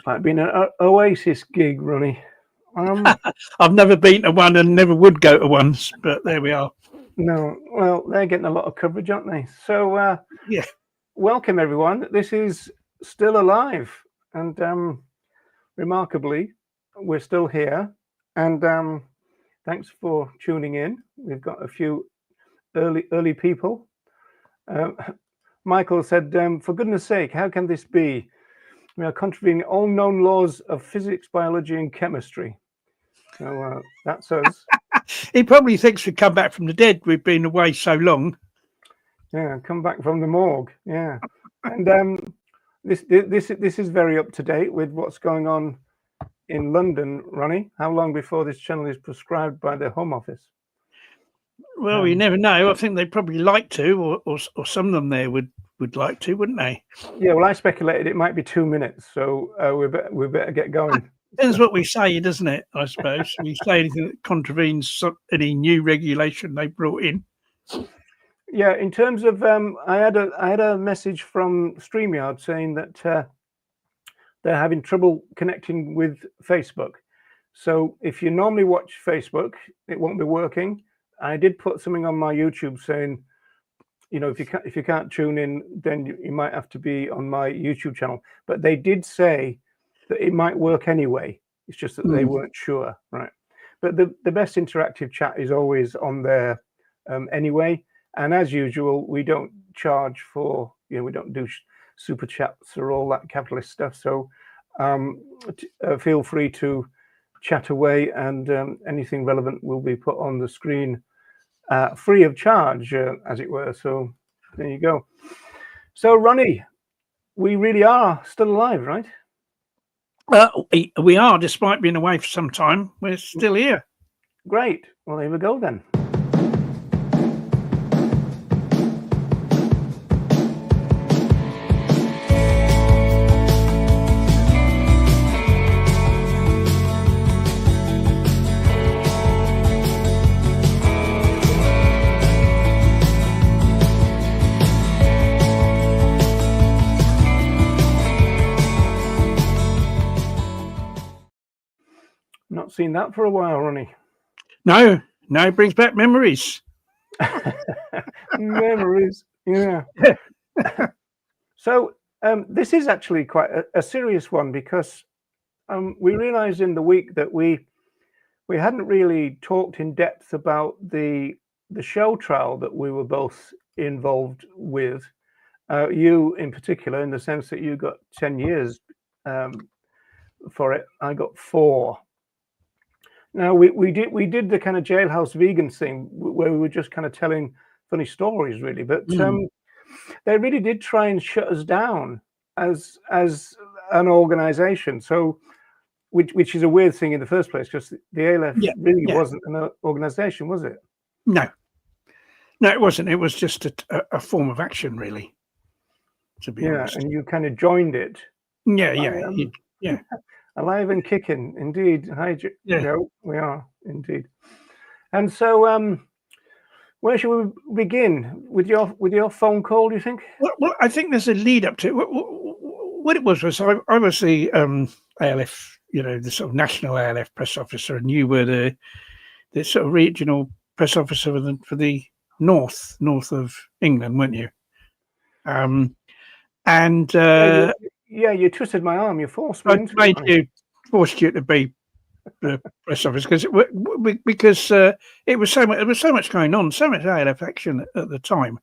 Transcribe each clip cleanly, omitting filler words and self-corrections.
Looks like being an Oasis gig, Ronnie. I've never been to one and never would go to one, but there we are. No, well, they're getting a lot of coverage, aren't they? So, yeah. Welcome, everyone. This is Still Alive. And remarkably, we're still here. And thanks for tuning in. We've got a few early people. Michael said, for goodness sake, how can this be? We are contravening all known laws of physics, biology, and chemistry. So that's us. He probably thinks we've come back from the dead. We've been away so long. Yeah, come back from the morgue. Yeah, and this is very up to date with what's going on in London, Ronnie. How long before this channel is prescribed by the Home Office? Well, you never know. I think they'd probably like to, or some of them there would like to, wouldn't they? Yeah, well, I speculated it might be 2 minutes, so we better get going. Depends what we say, doesn't it? I suppose we say anything that contravenes any new regulation they brought in. Yeah, in terms of, I had a message from StreamYard saying that they're having trouble connecting with Facebook. So if you normally watch Facebook, it won't be working. I did put something on my YouTube saying, you know, if you can't tune in, then you might have to be on my YouTube channel. But they did say that it might work anyway. It's just that they weren't sure, right? But the best interactive chat is always on there anyway. And as usual, we don't charge for, you know, we don't do super chats or all that capitalist stuff. So feel free to chat away, and anything relevant will be put on the screen free of charge, as it were. So there you go. So Ronnie, we really are still alive, right? We are, despite being away for some time. We're still here. Great. Well, here we go then. Not seen that for a while, Ronnie. No, it brings back memories. Memories, yeah. So this is actually quite a serious one, because we realized in the week that we hadn't really talked in depth about the show trial that we were both involved with. You in particular, in the sense that you got 10 years for it. I got 4. Now we did the kind of jailhouse vegan thing where we were just kind of telling funny stories, really, but they really did try and shut us down as an organization. So which is a weird thing in the first place, because the ALF really wasn't an organization, was it? No, it wasn't. It was just a form of action, really, to be honest. And you kind of joined it. Yeah. Alive and kicking, indeed. Hi, Joe. We are indeed. And so, where should we begin with your phone call? Do you think? Well, I think there's a lead up to it. What it was I was the ALF, you know, the sort of national ALF press officer, and you were the sort of regional press officer for the north of England, weren't you? You twisted my arm. You forced me into it. Forced you to be the press officer because it was so much. There was so much going on, so much ALF action at the time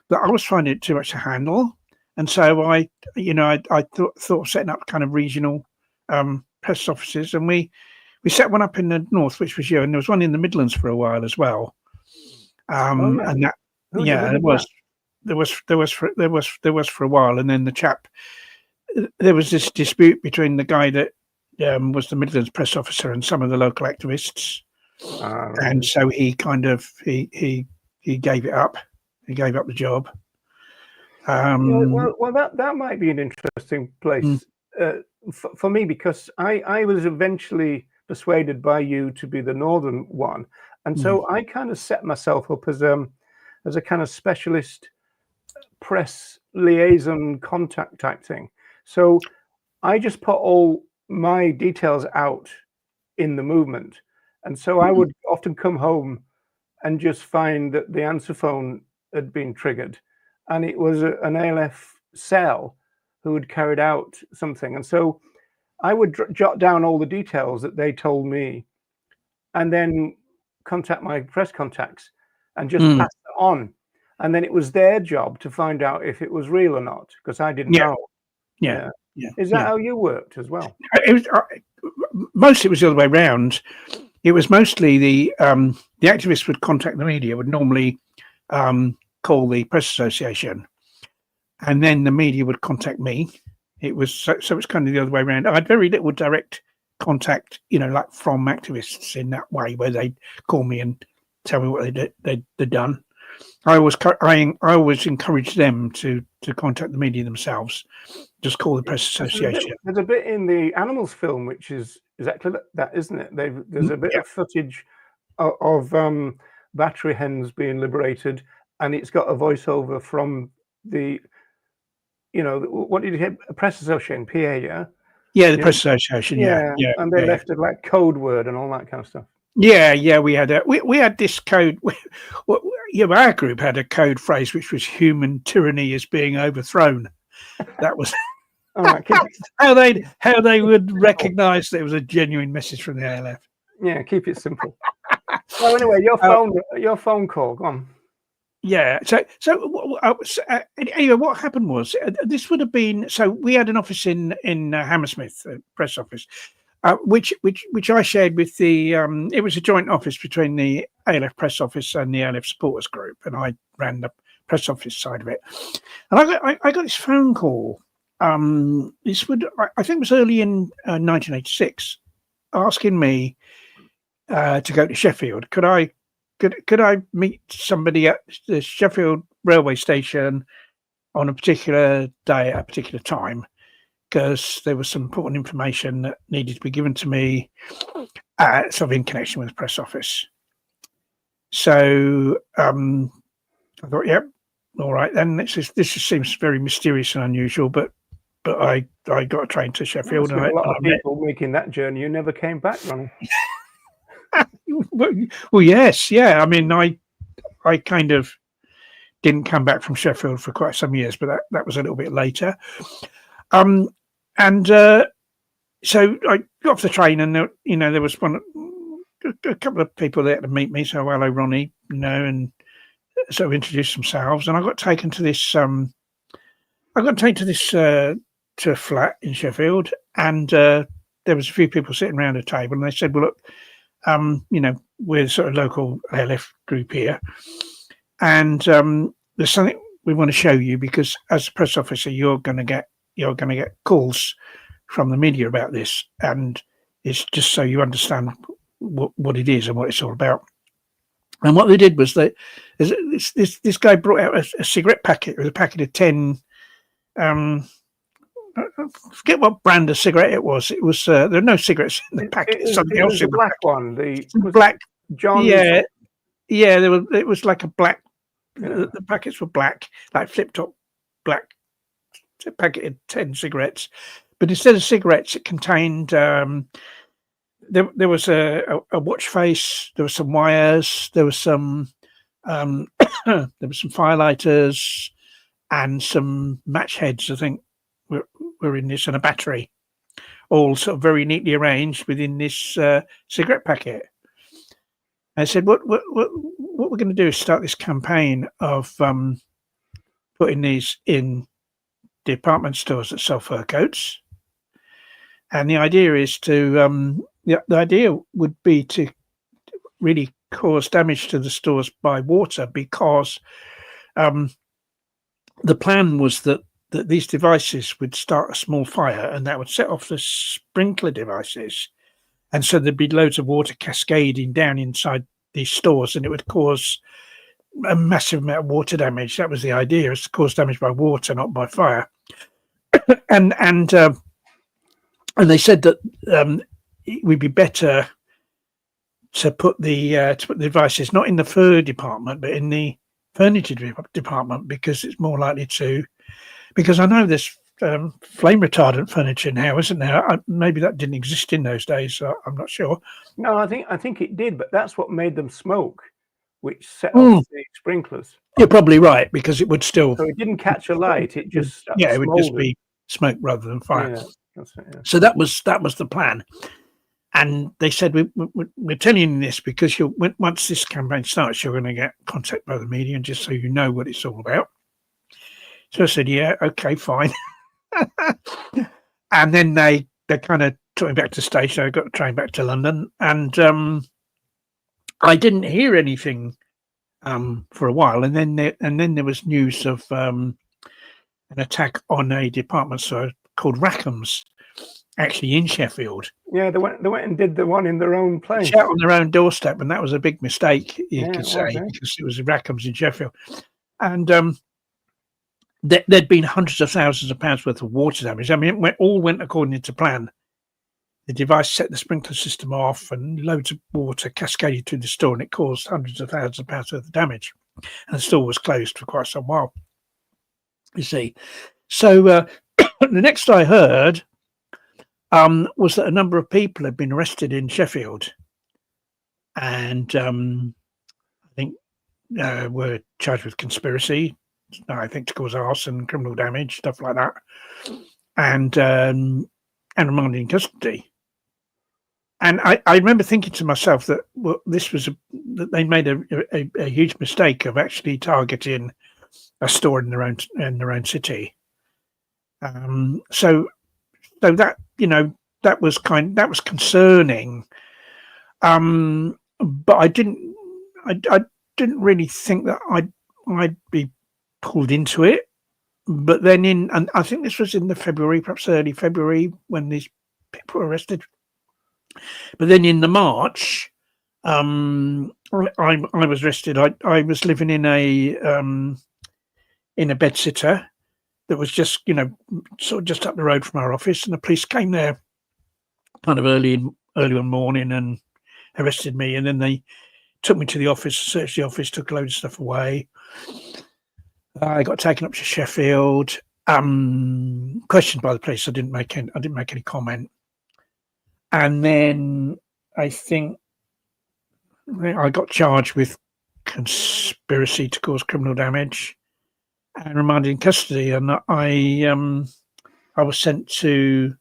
that I was finding it too much to handle, and so I thought of setting up kind of regional press offices, and we set one up in the north, which was you, and there was one in the Midlands for a while as well. And that there was for a while, and then there was this dispute between the guy that was the Midlands press officer and some of the local activists, and so he kind of he gave it up. He gave up the job. Well, that might be an interesting place for me, because I was eventually persuaded by you to be the northern one, and so I kind of set myself up as a kind of specialist press liaison contact type thing. So I just put all my details out in the movement, and so I would often come home and just find that the answer phone had been triggered, and it was an ALF cell who had carried out something. And so I would jot down all the details that they told me, and then contact my press contacts and just pass it on. And then it was their job to find out if it was real or not, because I didn't know. Yeah. Is that how you worked as well? It was mostly it was the other way around. It was mostly the activists would contact the media, would normally call the press association, and then the media would contact me. It was so it's kind of the other way around. I had very little direct contact, like from activists in that way, where they'd call me and tell me what they'd done. I always encouraged them to contact the media themselves. Just call the press association. There's a bit in the animals film which is exactly that, isn't it? There's a bit of footage of battery hens being liberated, and it's got a voiceover from the, what did you hear? A press association, PA, yeah? Yeah, the press association, yeah. And they left it like code word and all that kind of stuff. Yeah, we had this code. Our group had a code phrase which was "human tyranny is being overthrown." That was how they would recognise that it was a genuine message from the ALF. Yeah, keep it simple. Well, anyway, your phone call. Go on. Yeah. So anyway, what happened was this would have been. So we had an office in Hammersmith, press office. Which I shared with the it was a joint office between the ALF press office and the ALF supporters group, and I ran the press office side of it. And I got this phone call. This I think it was early in 1986, asking me to go to Sheffield. Could I meet somebody at the Sheffield railway station on a particular day at a particular time? Because there was some important information that needed to be given to me, sort of in connection with the press office. So I thought, yep, all right, then this just seems very mysterious and unusual. But I got a train to Sheffield. And a lot of people making that journey who never came back, Ronnie. Well, yes, yeah. I mean, I kind of didn't come back from Sheffield for quite some years, but that was a little bit later. So I got off the train, and there was a couple of people there to meet me. So hello, Ronnie, and sort of introduced themselves. And I got taken to this. To a flat in Sheffield, and there was a few people sitting around a table, and they said, "Well, look, we're sort of local ALF group here, and there's something we want to show you, because as a press officer, you're going to get calls from the media about this, and it's just so you understand what it is and what it's all about." And what they did was this guy brought out a cigarette packet. It was a packet of 10. I forget what brand of cigarette it was. It was there were no cigarettes in the packet. Something else. The black one. The black John. Yeah. It was like a black. The packets were black, like flip top black. A packet of 10 cigarettes, but instead of cigarettes, it contained there was a watch face, there were some wires, there was some firelighters, and some match heads. I think were in this, and a battery, all sort of very neatly arranged within this cigarette packet. I said, what we're going to do is start this campaign of putting these in department stores that sell fur coats, and the idea is to the idea would be to really cause damage to the stores by water, because the plan was that these devices would start a small fire, and that would set off the sprinkler devices, and so there'd be loads of water cascading down inside these stores, and it would cause a massive amount of water damage. That was the idea, is to cause damage by water, not by fire. and they said that it would be better to put the devices not in the fur department but in the furniture department, because it's more likely to. Because I know there's flame retardant furniture now, isn't there? Maybe that didn't exist in those days. So I'm not sure. No, I think it did, but that's what made them smoke, which set off the sprinklers. You're probably right, because it would still. So it didn't catch a light. It just it would just be smoke rather than fire. Yeah, that's it, yeah. So that was the plan. And they said, we're telling you this because once this campaign starts, you're going to get contacted by the media, and just so you know what it's all about. So I said, yeah, okay, fine. And then they kind of took me back to the station. I got the train back to London, and I didn't hear anything for a while. And then there was news of an attack on a department store called Rackham's, actually in Sheffield. Yeah, they went and did the one in their own place, on their own doorstep, and that was a big mistake, you could say, because it was Rackham's in Sheffield, and there'd been hundreds of thousands of pounds worth of water damage. I mean, it all went according to plan. The device set the sprinkler system off, and loads of water cascaded through the store, and it caused hundreds of thousands of pounds worth of damage. And the store was closed for quite some while, you see. So the next I heard was that a number of people had been arrested in Sheffield, and I think were charged with conspiracy, I think to cause arson, criminal damage, stuff like that, and remanded in custody. And I remember thinking to myself that this was that they made a huge mistake of actually targeting a store in their own city. So that, that was concerning. But I didn't didn't really think that I'd be pulled into it. But then and I think this was in the February, perhaps early February, when these people were arrested. But then in the March, I was arrested. I was living in a bedsitter that was just, sort of just up the road from our office, and the police came there kind of early one morning and arrested me, and then they took me to the office, searched the office, took a load of stuff away. I got taken up to Sheffield, questioned by the police. I didn't make any comment. And then I think I got charged with conspiracy to cause criminal damage and remanded in custody. And I was sent to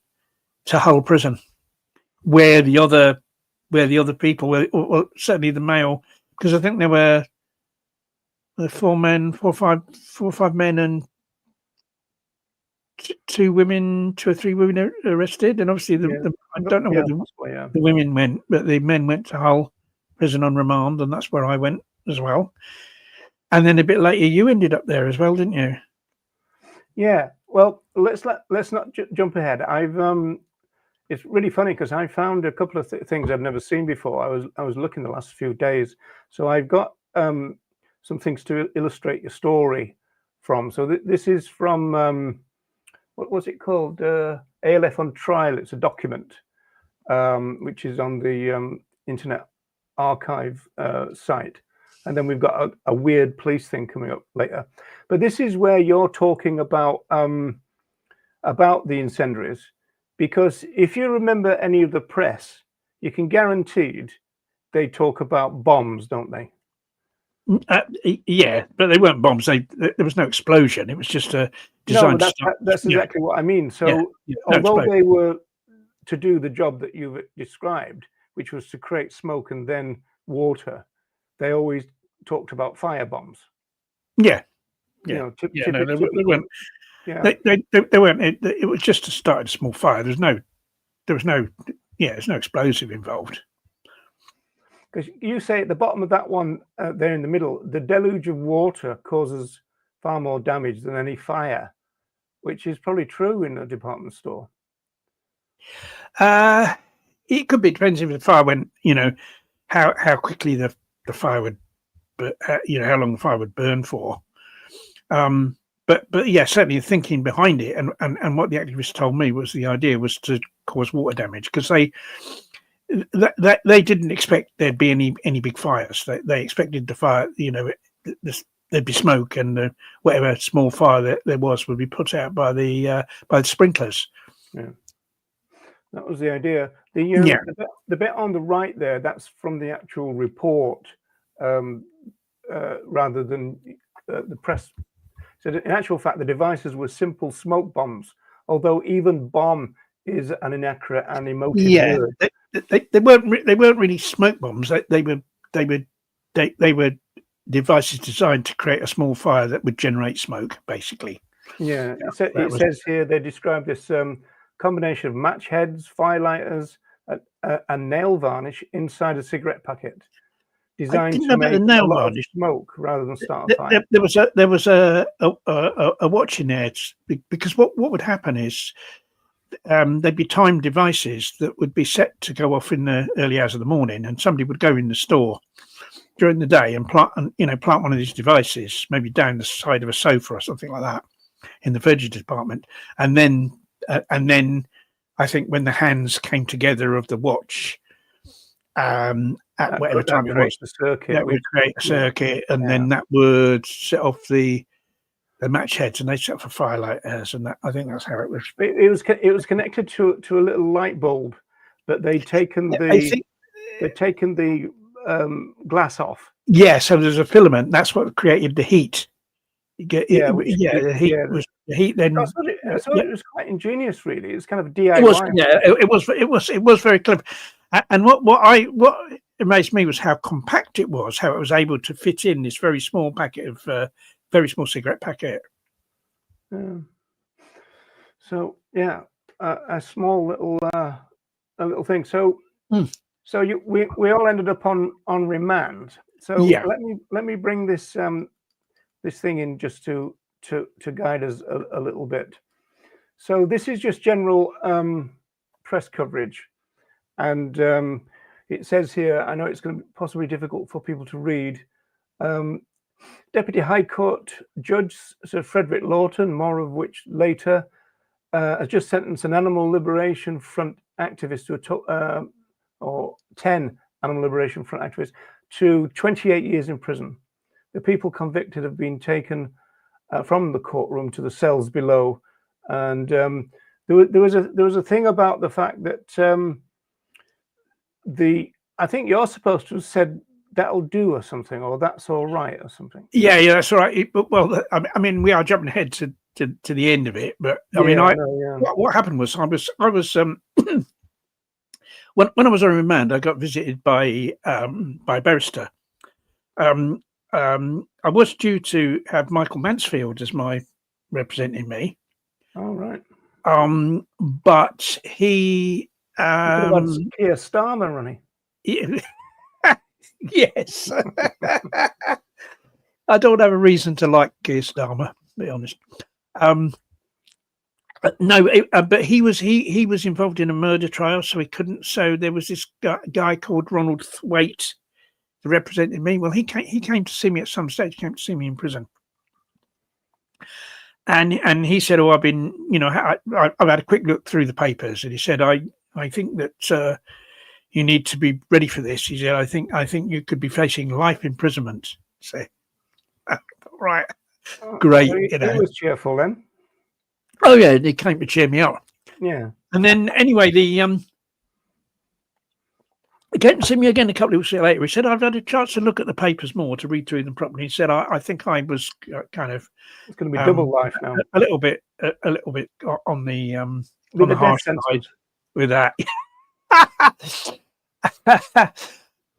Hull prison, where the other people were, or certainly the male, because I think there were four or five men and two or three women arrested, and obviously I don't know where the women went, but the men went to Hull prison on remand, and that's where I went as well. And then a bit later, you ended up there as well, didn't you? Yeah. Well, let's not jump ahead. It's really funny because I found a couple of things I've never seen before. I was looking the last few days, so I've got some things to illustrate your story from. So this is from what was it called? ALF on Trial. It's a document which is on the Internet Archive site. And then we've got a weird police thing coming up later. But this is where you're talking about the incendiaries, because if you remember any of the press, you can guaranteed they talk about bombs, don't they? Yeah, but they weren't bombs. There was no explosion. It was just a design. No, that's exactly what I mean. So although they were to do the job that you've described, which was to create smoke and then water, they always talked about fire bombs. Yeah. They weren't. Yeah. They weren't. It was just to start a small fire. There's no explosive involved. Because you say at the bottom of that one there in the middle, the deluge of water causes far more damage than any fire, which is probably true in a department store. It could be, depends if the fire went, how quickly the fire would, how long the fire would burn for. But yeah, certainly the thinking behind it and what the activists told me was the idea was to cause water damage, because they didn't expect there'd be any big fires. They expected the fire, the there'd be smoke, and whatever small fire that there was would be put out by the sprinklers. Yeah, that was the idea. Yeah. The bit on the right there, that's from the actual report, rather than the press. So in actual fact, the devices were simple smoke bombs, although even bomb is an inaccurate and emotive word. They weren't really smoke bombs. They were devices designed to create a small fire that would generate smoke, basically. Yeah, it says here they describe this combination of match heads, firelighters, and nail varnish inside a cigarette packet, designed to make a lot of smoke rather than start a fire. There was a watch in there, because what would happen is there'd be timed devices that would be set to go off in the early hours of the morning, and somebody would go in the store during the day and plant one of these devices, maybe down the side of a sofa or something like that, in the veggie department, and then I think when the hands came together of the watch, at whatever time it was, that would create a circuit, and then that would set off the match heads, and they set off a firelighters, and that, I think that's how it was. It was connected to a little light bulb, but they'd taken the glass off. Yeah, so there's a filament. That's what created the heat. The heat. Then I thought it was quite ingenious, really. It was kind of DIY. It was very clever. And what amazed me was how compact it was. How it was able to fit in this very small packet of very small cigarette packet. So yeah, a small little thing. So we all ended up on remand. So let me bring this this thing in just to guide us a little bit. So this is just general press coverage, and it says here, I know it's going to be possibly difficult for people to read. Deputy High Court Judge Sir Frederick Lawton, more of which later, has just sentenced an Animal Liberation Front activist or 10 Animal Liberation Front activists to 28 years in prison. The people convicted have been taken from the courtroom to the cells below, and there was a thing about the fact that I think you're supposed to have said that'll do or something, or that's all right or something. Yeah, that's all right. Well, I mean, we are jumping ahead to the end of it, but what happened was I was when I was on remand, I got visited by a barrister. I was due to have Michael Mansfield as my representing me. All right. But he Keir Starmer, Ronnie. Yes. I don't have a reason to like Keir Starmer, to be honest. But he was involved in a murder trial, so he couldn't. So there was this guy called Ronald Waite that represented me. Well, he came to see me at some stage. He came to see me in prison, and he said, "Oh, I've been, I've had a quick look through the papers," and he said, "I think that you need to be ready for this." He said, "I think you could be facing life imprisonment." So, right, great. He was cheerful then. Oh yeah, he came to cheer me up. Yeah. And then anyway, he came to see me again a couple of weeks later. He said, "I've had a chance to look at the papers more, to read through them properly." He said, "I think I was kind of it's going to be double life now, a little bit on the harsh side with that."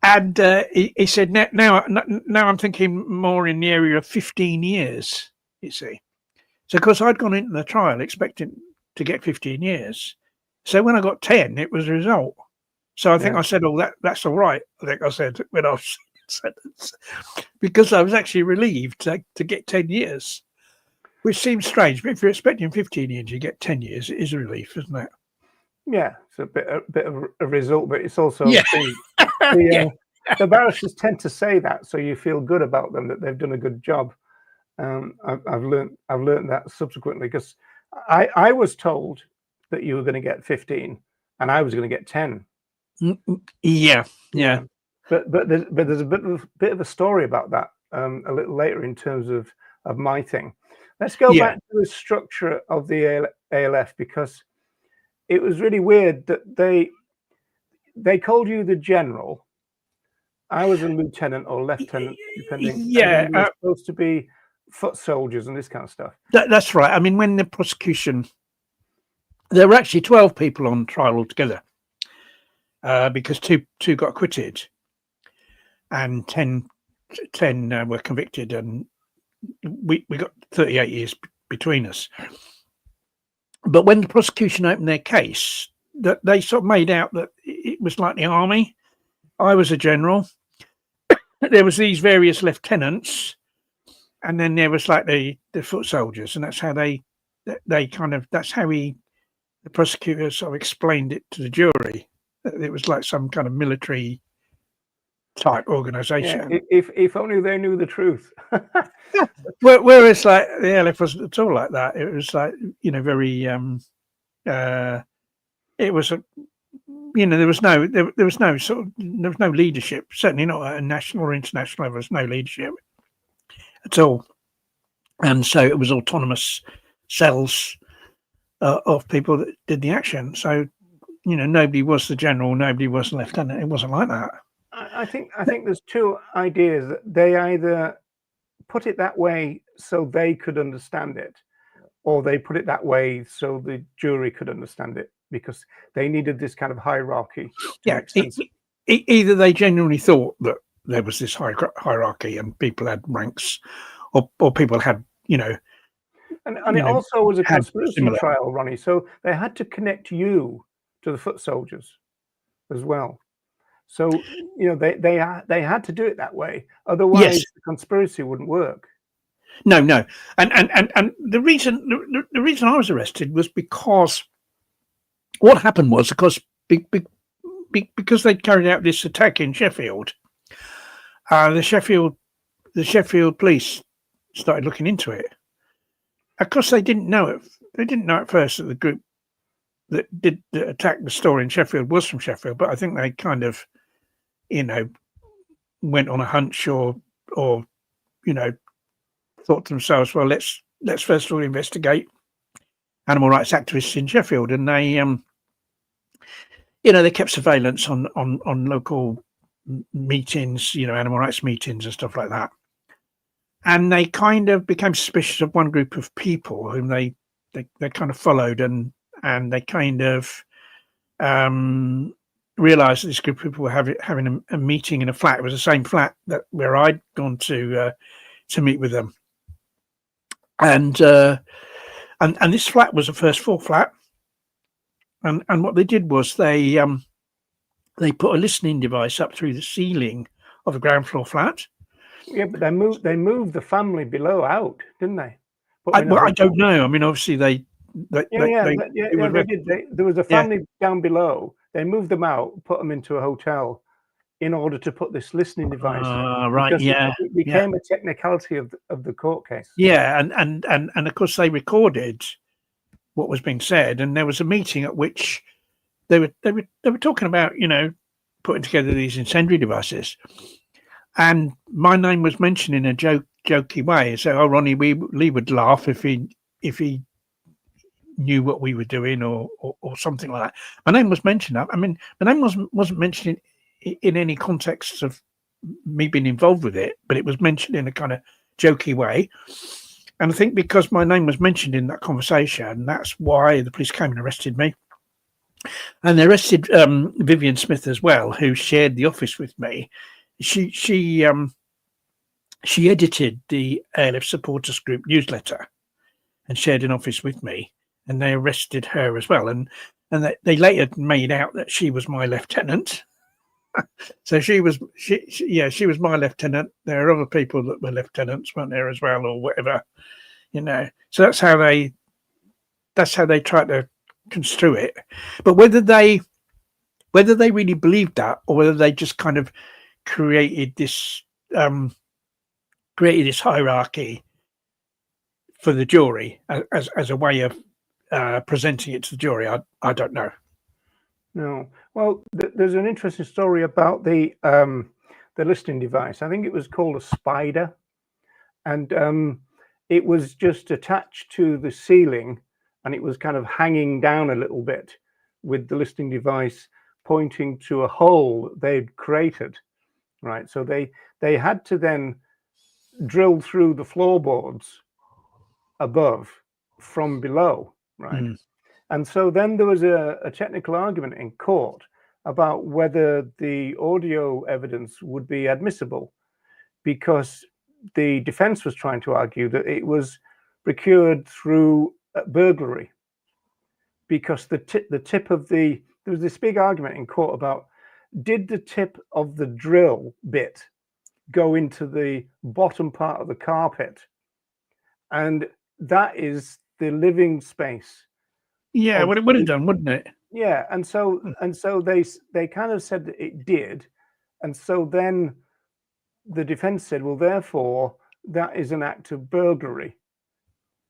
And he said, "Now I'm thinking more in the area of 15 years." You see. So, of course, I'd gone into the trial expecting to get 15 years. So when I got 10, it was a result. So I think I said, "Oh, that's all right." I think I said when I was sentenced, because I was actually relieved to get 10 years, which seems strange. But if you're expecting 15 years, you get 10 years. It is a relief, isn't it? Yeah, it's a bit of a result, but it's also the barristers tend to say that, so you feel good about them, that they've done a good job. I've learned that subsequently, because I was told that you were going to get 15 and I was going to get 10. Yeah. But there's a bit of a story about that. a little later in terms of my thing. Let's go back to the structure of the ALF, because it was really weird that they called you the general. I was a lieutenant or lieutenant, depending. Yeah, and you were supposed to be foot soldiers and this kind of stuff. That's right. I mean, when the prosecution, there were actually 12 people on trial altogether, because two got acquitted, and 10 were convicted, and we got 38 years between us. But when the prosecution opened their case, that they sort of made out that it was like the army. I was a general. There was these various lieutenants, and then there was like the foot soldiers, and that's how they kind of, that's how the prosecutor sort of explained it to the jury. It was like some kind of military type organization. Yeah, if only they knew the truth. Whereas like the ALF wasn't at all like that. It was like, you know, very it was a, you know, there was no leadership, certainly not at a national or international level. There's no leadership at all, and so it was autonomous cells of people that did the action. So, you know, nobody was the general, nobody was the lieutenant. It wasn't like that. I think there's two ideas. That they either put it that way so they could understand it, or they put it that way so the jury could understand it, because they needed this kind of hierarchy. Yeah, either they genuinely thought that there was this hierarchy and people had ranks, or people had, you know. And it also was a conspiracy trial, Ronnie. So they had to connect you to the foot soldiers as well. So, you know, they had to do it that way. Otherwise, the conspiracy wouldn't work. No. And the reason I was arrested was because what happened was, of course, because they'd carried out this attack in Sheffield, the Sheffield police started looking into it. Of course, they didn't know it. They didn't know at first that the group that attacked the store in Sheffield was from Sheffield, but I think they kind of, you know, went on a hunch, or you know, thought to themselves, well, let's first of all investigate animal rights activists in Sheffield, and they, you know, they kept surveillance on local meetings, you know, animal rights meetings and stuff like that. And they kind of became suspicious of one group of people whom they kind of followed, and they kind of realised that this group of people were having a meeting in a flat. It was the same flat where I'd gone to meet with them, and this flat was a first floor flat, and what they did was they put a listening device up through the ceiling of a ground floor flat. Yeah, but they moved the family below out, didn't they? I don't know. I mean, obviously they did. There was a family down below. They moved them out, put them into a hotel, in order to put this listening device. Right. Yeah. It became a technicality of the court case. Yeah, and of course they recorded what was being said, and there was a meeting at which they were talking about, you know, putting together these incendiary devices. And my name was mentioned in a jokey way. So, Ronnie Lee would laugh if he knew what we were doing, or something like that. My name was mentioned. I mean, my name wasn't mentioned in any context of me being involved with it, but it was mentioned in a kind of jokey way. And I think because my name was mentioned in that conversation, that's why the police came and arrested me. And they arrested Vivian Smith as well, who shared the office with me. She edited the ALF supporters group newsletter and shared an office with me, and they arrested her as well. And they later made out that she was my lieutenant. So she was my lieutenant. There are other people that were lieutenants, weren't there, as well, or whatever, you know. So that's how they tried to construe it. But whether they really believed that, or whether they just kind of created this hierarchy for the jury as a way of presenting it to the jury, I don't know. No. Well, there's an interesting story about the listening device. I think it was called a Spider. and it was just attached to the ceiling, and it was kind of hanging down a little bit, with the listening device pointing to a hole that they'd created. Right, so they had to then drill through the floorboards above from below, right? And so then there was a technical argument in court about whether the audio evidence would be admissible, because the defense was trying to argue that it was procured through burglary, because the tip of there was this big argument in court about, did the tip of the drill bit go into the bottom part of the carpet? And that is the living space. Yeah, what it would have done, wouldn't it? Yeah, and so they kind of said that it did, and so then the defense said, well, therefore that is an act of burglary,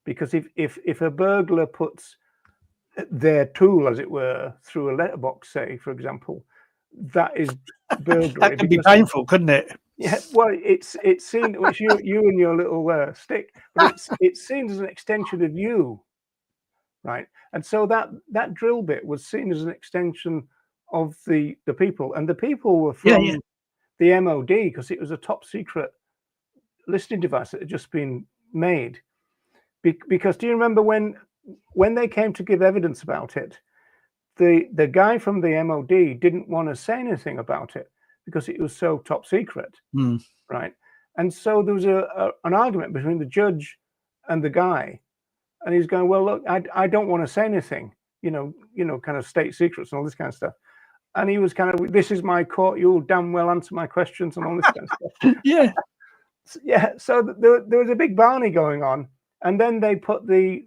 because if a burglar puts their tool, as it were, through a letterbox, say, for example, that is burglary. That could be painful, couldn't it? Yeah, well, it's seen, which you and your little stick, but it's seen as an extension of you, right? And so that drill bit was seen as an extension of the people, and the people were from the MOD, because it was a top secret listening device that had just been made. Because do you remember when they came to give evidence about it, the guy from the MOD didn't want to say anything about it because it was so top secret, right? And so there was an argument between the judge and the guy, and he's going, well, look, I don't want to say anything, you know, kind of state secrets and all this kind of stuff. And he was kind of, this is my court, you'll damn well answer my questions and all this kind of stuff. Yeah. So there was a big Barney going on, and then they put the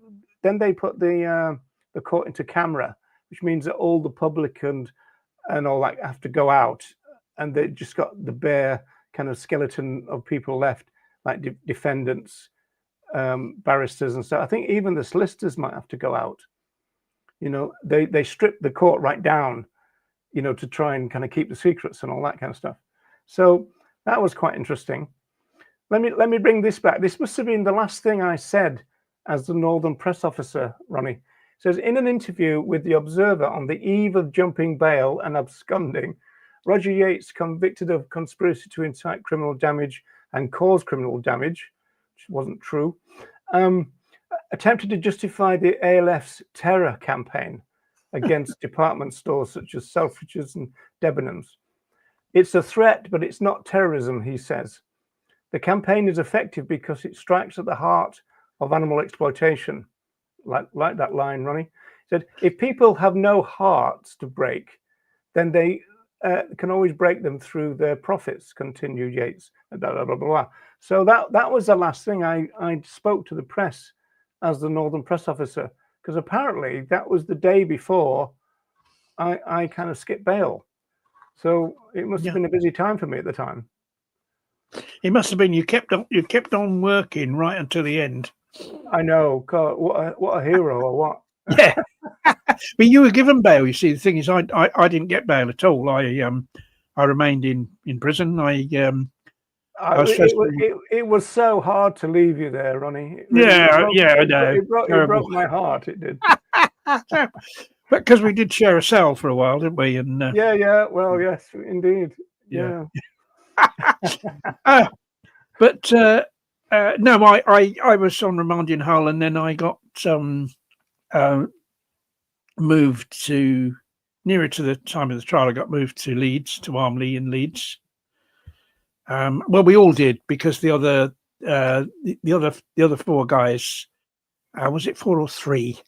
court into camera, which means that all the public and all that have to go out, and they just got the bare kind of skeleton of people left, like defendants, barristers, and so I think even the solicitors might have to go out. You know, they stripped the court right down, you know, to try and kind of keep the secrets and all that kind of stuff. So that was quite interesting. Let me bring this back. This must have been the last thing I said as the Northern press officer, Ronnie. It says, in an interview with the Observer on the eve of jumping bail and absconding, Roger Yates, convicted of conspiracy to incite criminal damage and cause criminal damage, which wasn't true, attempted to justify the ALF's terror campaign against department stores such as Selfridges and Debenhams. It's a threat, but it's not terrorism, he says. The campaign is effective because it strikes at the heart of animal exploitation. Like that line, Ronnie. He said, if people have no hearts to break, then they can always break them through their profits, continued Yates. Blah, blah, blah, blah. So that was the last thing I spoke to the press as the Northern press officer, because apparently that was the day before I kind of skipped bail. So it must have been a busy time for me at the time. It must have been. You kept on working right until the end. I know. God, what a hero, or what? Yeah. But you were given bail. You see, the thing is, I didn't get bail at all. I remained in prison. It was so hard to leave you there, Ronnie. I know. It broke my heart. It did. But because we did share a cell for a while, didn't we? And yeah. Well, yes, indeed. Yeah. But no, I was on remand in Hull, and then I got moved to nearer to the time of the trial. I got moved to Leeds, to Armley in Leeds. Well, we all did, because the other four guys, was it 4 or 3?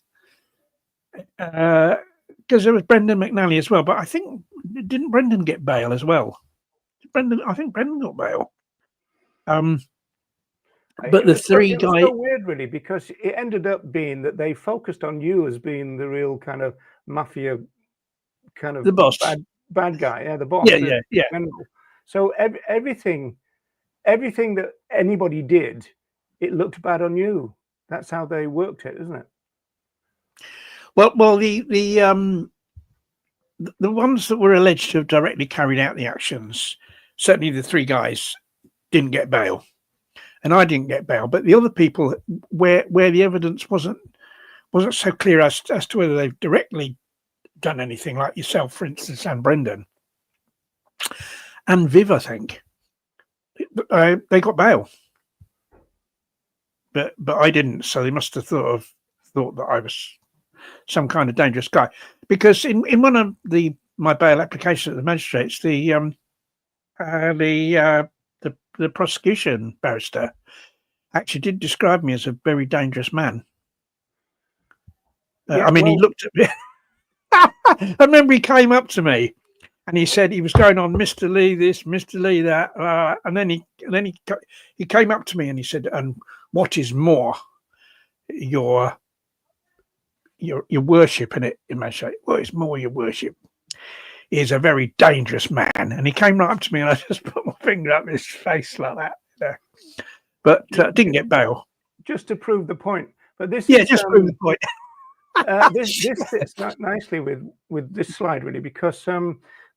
Because there was Brendan McNally as well, but I think didn't Brendan get bail as well? I think Brendan got bail. But the 3 guys. It's so weird, really, because it ended up being that they focused on you as being the real kind of mafia, kind of the boss, bad guy, the boss. Yeah. So everything that anybody did, it looked bad on you. That's how they worked it, isn't it? Well, the ones that were alleged to have directly carried out the actions, certainly the 3 guys didn't get bail. and I didn't get bail. But the other people, where the evidence wasn't so clear as to whether they've directly done anything, like yourself, for instance, and Brendan and Viv, I think, they got bail. But I didn't, so they must have thought that I was some kind of dangerous guy. Because in one of my bail applications at the magistrates, the prosecution barrister actually did describe me as a very dangerous man. He looked at me. I remember he came up to me and he said he was going on, Mr. Lee this, Mr. Lee that, and then he came up to me and he said, and what is more, your worship in it, magistrate. What is more, your worship is a very dangerous man. And he came right up to me and I just put my finger up his face like that. But didn't get bail. Just to prove the point. But this just prove the point. this fits nicely with this slide, really, because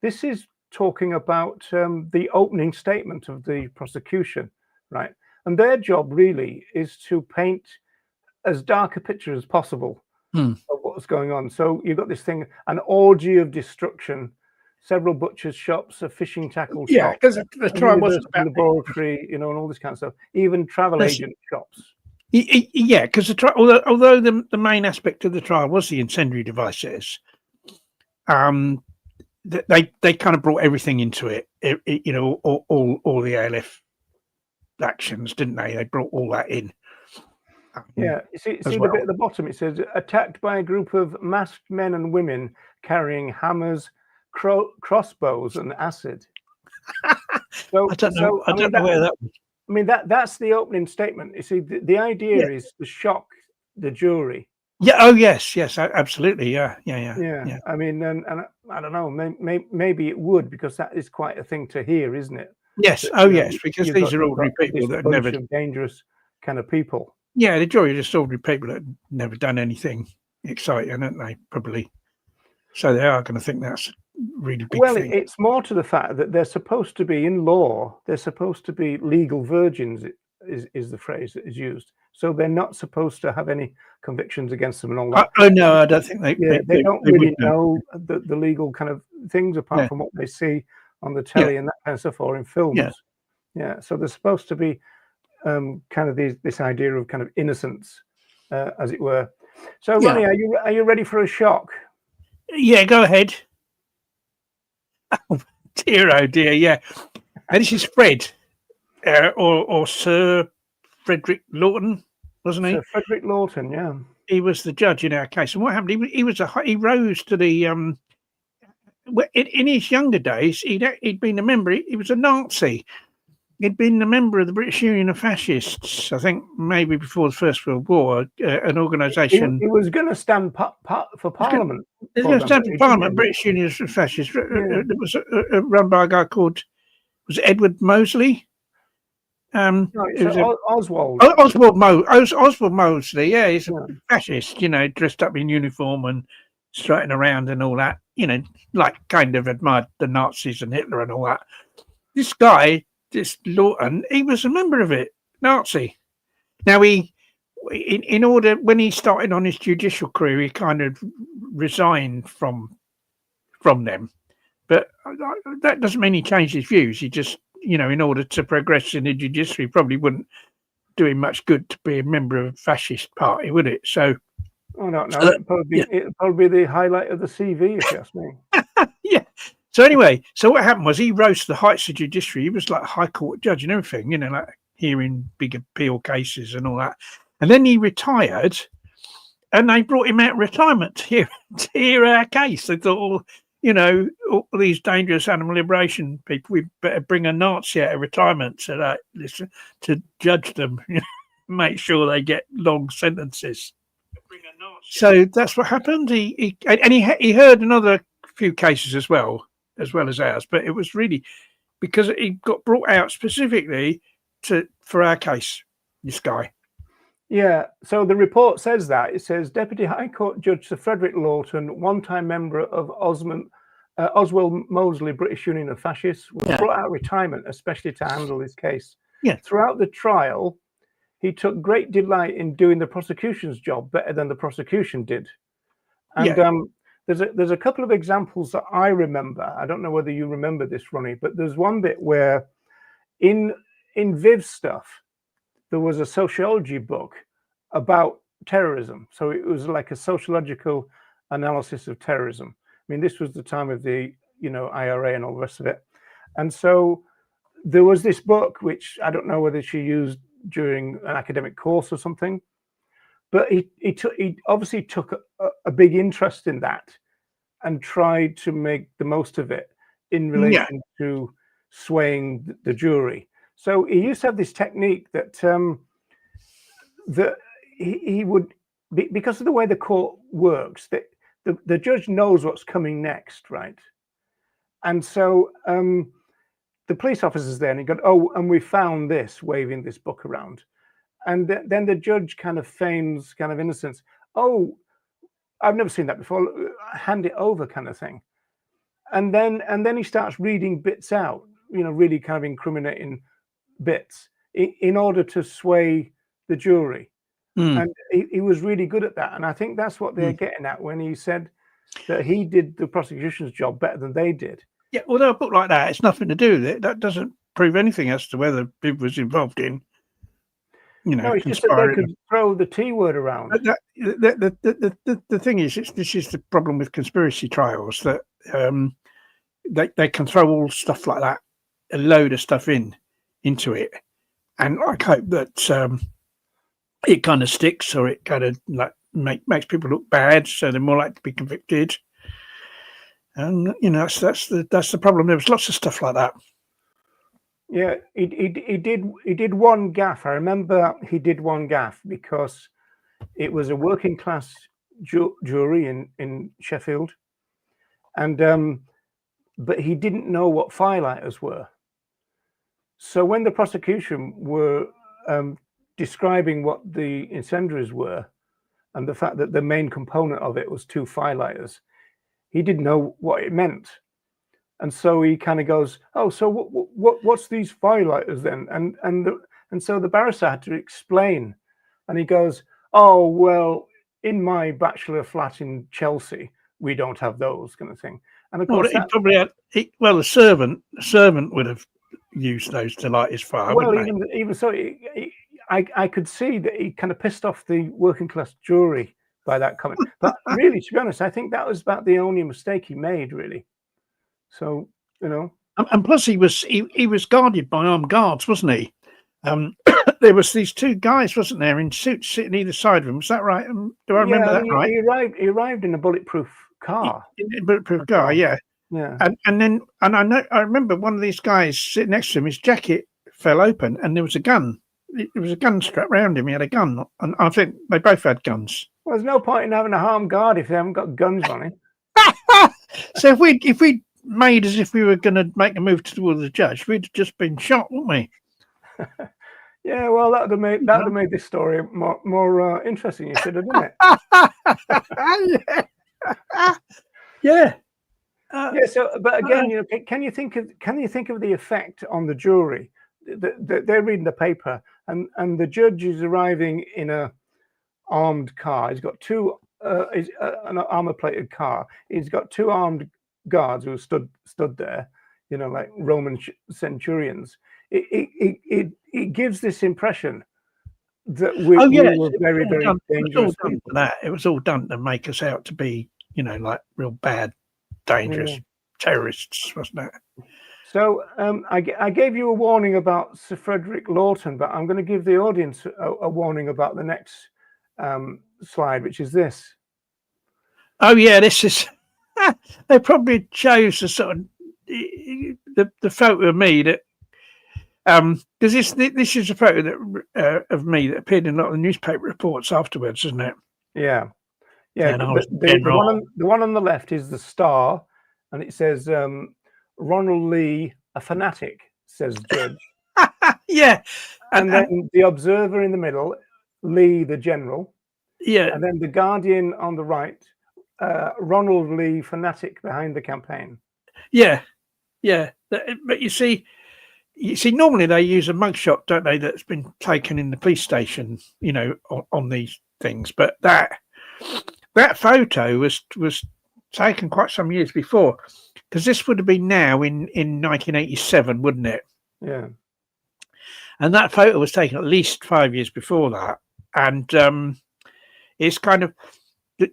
this is talking about the opening statement of the prosecution, right? And their job really is to paint as dark a picture as possible of what's going on. So you've got this thing, an orgy of destruction, several butchers' shops, a fishing tackle shop. Yeah, because the trial wasn't about laboratory, and all this kind of stuff. Even travel agent shops. Yeah, because although the main aspect of the trial was the incendiary devices, they kind of brought everything into it. All the ALF actions, didn't they? They brought all that in. Yeah, you see the bit at the bottom. It says attacked by a group of masked men and women carrying hammers, crossbows, and acid. So I don't know where that was. I mean, that's the opening statement. You see, the idea is to shock the jury. Yeah. Oh, yes, absolutely. Yeah. I mean, and I don't know. Maybe it would, because that is quite a thing to hear, isn't it? Yes. Yes, because these are ordinary people that never dangerous kind of people. Yeah, the jury are just ordinary people that have never done anything exciting, aren't they? Probably. So they are going to think that's really big thing. It's more to the fact that they're supposed to be, in law, they're supposed to be legal virgins, is the phrase that is used. So they're not supposed to have any convictions against them and all that. Oh no, I don't think they don't really know the legal kind of things, apart from what they see on the telly and that kind of stuff, or in films. Yeah. So they're supposed to be kind of this idea of kind of innocence, as it were. So Ronnie, are you ready for a shock? Yeah, go ahead. Oh dear, yeah. And this is Fred, or Sir Frederick Lawton, wasn't he? Sir Frederick Lawton, yeah. He was the judge in our case, and what happened? He rose to the in his younger days. He'd been a member. He was a Nazi. He'd been a member of the British Union of Fascists, I think, maybe before the First World War, an organisation. He was going to stand for Parliament. He was going to stand for Parliament, British Union of Fascists. It was run by a guy called, was it Edward Mosley? Oswald. Oswald Mosley, yeah, he's a fascist, dressed up in uniform and strutting around and all that, like kind of admired the Nazis and Hitler and all that. This guy, this Lawton, he was a member of it, Nazi. Now when he started on his judicial career, he kind of resigned from them, but that doesn't mean he changed his views. He just, in order to progress in the judiciary, probably wouldn't do him much good to be a member of a fascist party, would it? So, I don't know. It'd probably be the highlight of the CV, if you ask me. Yeah. So anyway, what happened was he rose to the heights of judiciary. He was like a high court judge and everything, like hearing big appeal cases and all that. And then he retired, and they brought him out of retirement to hear our case. They thought, all these dangerous animal liberation people, we better bring a Nazi out of retirement to judge them, make sure they get long sentences. So that's what happened. He heard another few cases as well as ours, but it was really because he got brought out specifically for our case, this guy. Yeah, so the report says that. It says Deputy High Court Judge Sir Frederick Lawton, one-time member of Oswald Mosley, British Union of Fascists, was brought out of retirement, especially to handle this case. Yeah. Throughout the trial, he took great delight in doing the prosecution's job better than the prosecution did. And there's a couple of examples that I remember. I don't know whether you remember this, Ronnie, but there's one bit where in Viv's stuff, there was a sociology book about terrorism. So it was like a sociological analysis of terrorism. I mean, this was the time of the, IRA and all the rest of it. And so there was this book, which I don't know whether she used during an academic course or something, but he obviously took a big interest in that and tried to make the most of it in relation to swaying the jury. So he used to have this technique that he would, because of the way the court works, that the judge knows what's coming next, right? And so the police officer's there and he goes, "Oh, and we found this," waving this book around. And then the judge kind of feigns kind of innocence. "Oh, I've never seen that before. Hand it over," kind of thing. And then he starts reading bits out, really kind of incriminating bits in order to sway the jury. And he was really good at that. And I think that's what they're getting at when he said that he did the prosecution's job better than they did. Yeah, although a book like that, it's nothing to do with it. That doesn't prove anything as to whether Biv was involved in, no, it's just that they could throw the T word around. The thing is, this is the problem with conspiracy trials, that they can throw all stuff like that, a load of stuff into it, and I hope that it kind of sticks, or it kind of like makes people look bad, so they're more likely to be convicted. And that's the problem. There was lots of stuff like that. Yeah, he did one gaffe. I remember he did one gaffe because it was a working class jury in Sheffield, and but he didn't know what firelighters were. So when the prosecution were describing what the incendiaries were, and the fact that the main component of it was 2 firelighters, he didn't know what it meant. And so he kind of goes, "Oh, so what's these firelighters then?" And so the barrister had to explain, and he goes, "Oh, well, in my bachelor flat in Chelsea, we don't have those," kind of thing. And of course, he probably had. The servant would have used those to light his fire. Well, even so, I could see that he kind of pissed off the working class jury by that comment. But really, to be honest, I think that was about the only mistake he made, really. So, and plus he was guarded by armed guards, wasn't he? There was these 2 guys, wasn't there, in suits sitting either side of him. Was that right? Do I remember that right? He arrived in a bulletproof car. In a bulletproof car, yeah. And I remember one of these guys sitting next to him. His jacket fell open, and there was a gun. There was a gun strapped around him. He had a gun, and I think they both had guns. Well, there's no point in having a armed guard if they haven't got guns on it. So if we made as if we were going to make a move towards the judge, we'd have just been shot, wouldn't we? Yeah, well, that would have made this story more interesting. You should have done it. Yeah. Yeah. So, but again, can you think of the effect on the jury? They're reading the paper, and the judge is arriving in a armed car. He's got an armor-plated car. He's got 2 armed guards who stood there, like Roman centurions. It gives this impression that we were very, very dangerous. It was all done to make us out to be, like real bad, dangerous terrorists, wasn't it? So I gave you a warning about Sir Frederick Lawton, but I'm going to give the audience a warning about the next slide, which is this. Oh yeah, this is. They probably chose the sort of the photo of me that because this is a photo that of me that appeared in a lot of the newspaper reports afterwards, isn't it? Yeah. The one on the left is the Star, and it says Ronald Lee, a fanatic, says Judge. Yeah, and then the Observer in the middle, Lee the General. Yeah, and then the Guardian on the right, Ronald Lee, fanatic behind the campaign. Yeah. But you see, you see, normally they use a mugshot, don't they? That's been taken in the police station, on these things. But that photo was taken quite some years before, because this would have been now in 1987, wouldn't it? Yeah. And that photo was taken at least 5 years before that. And it's kind of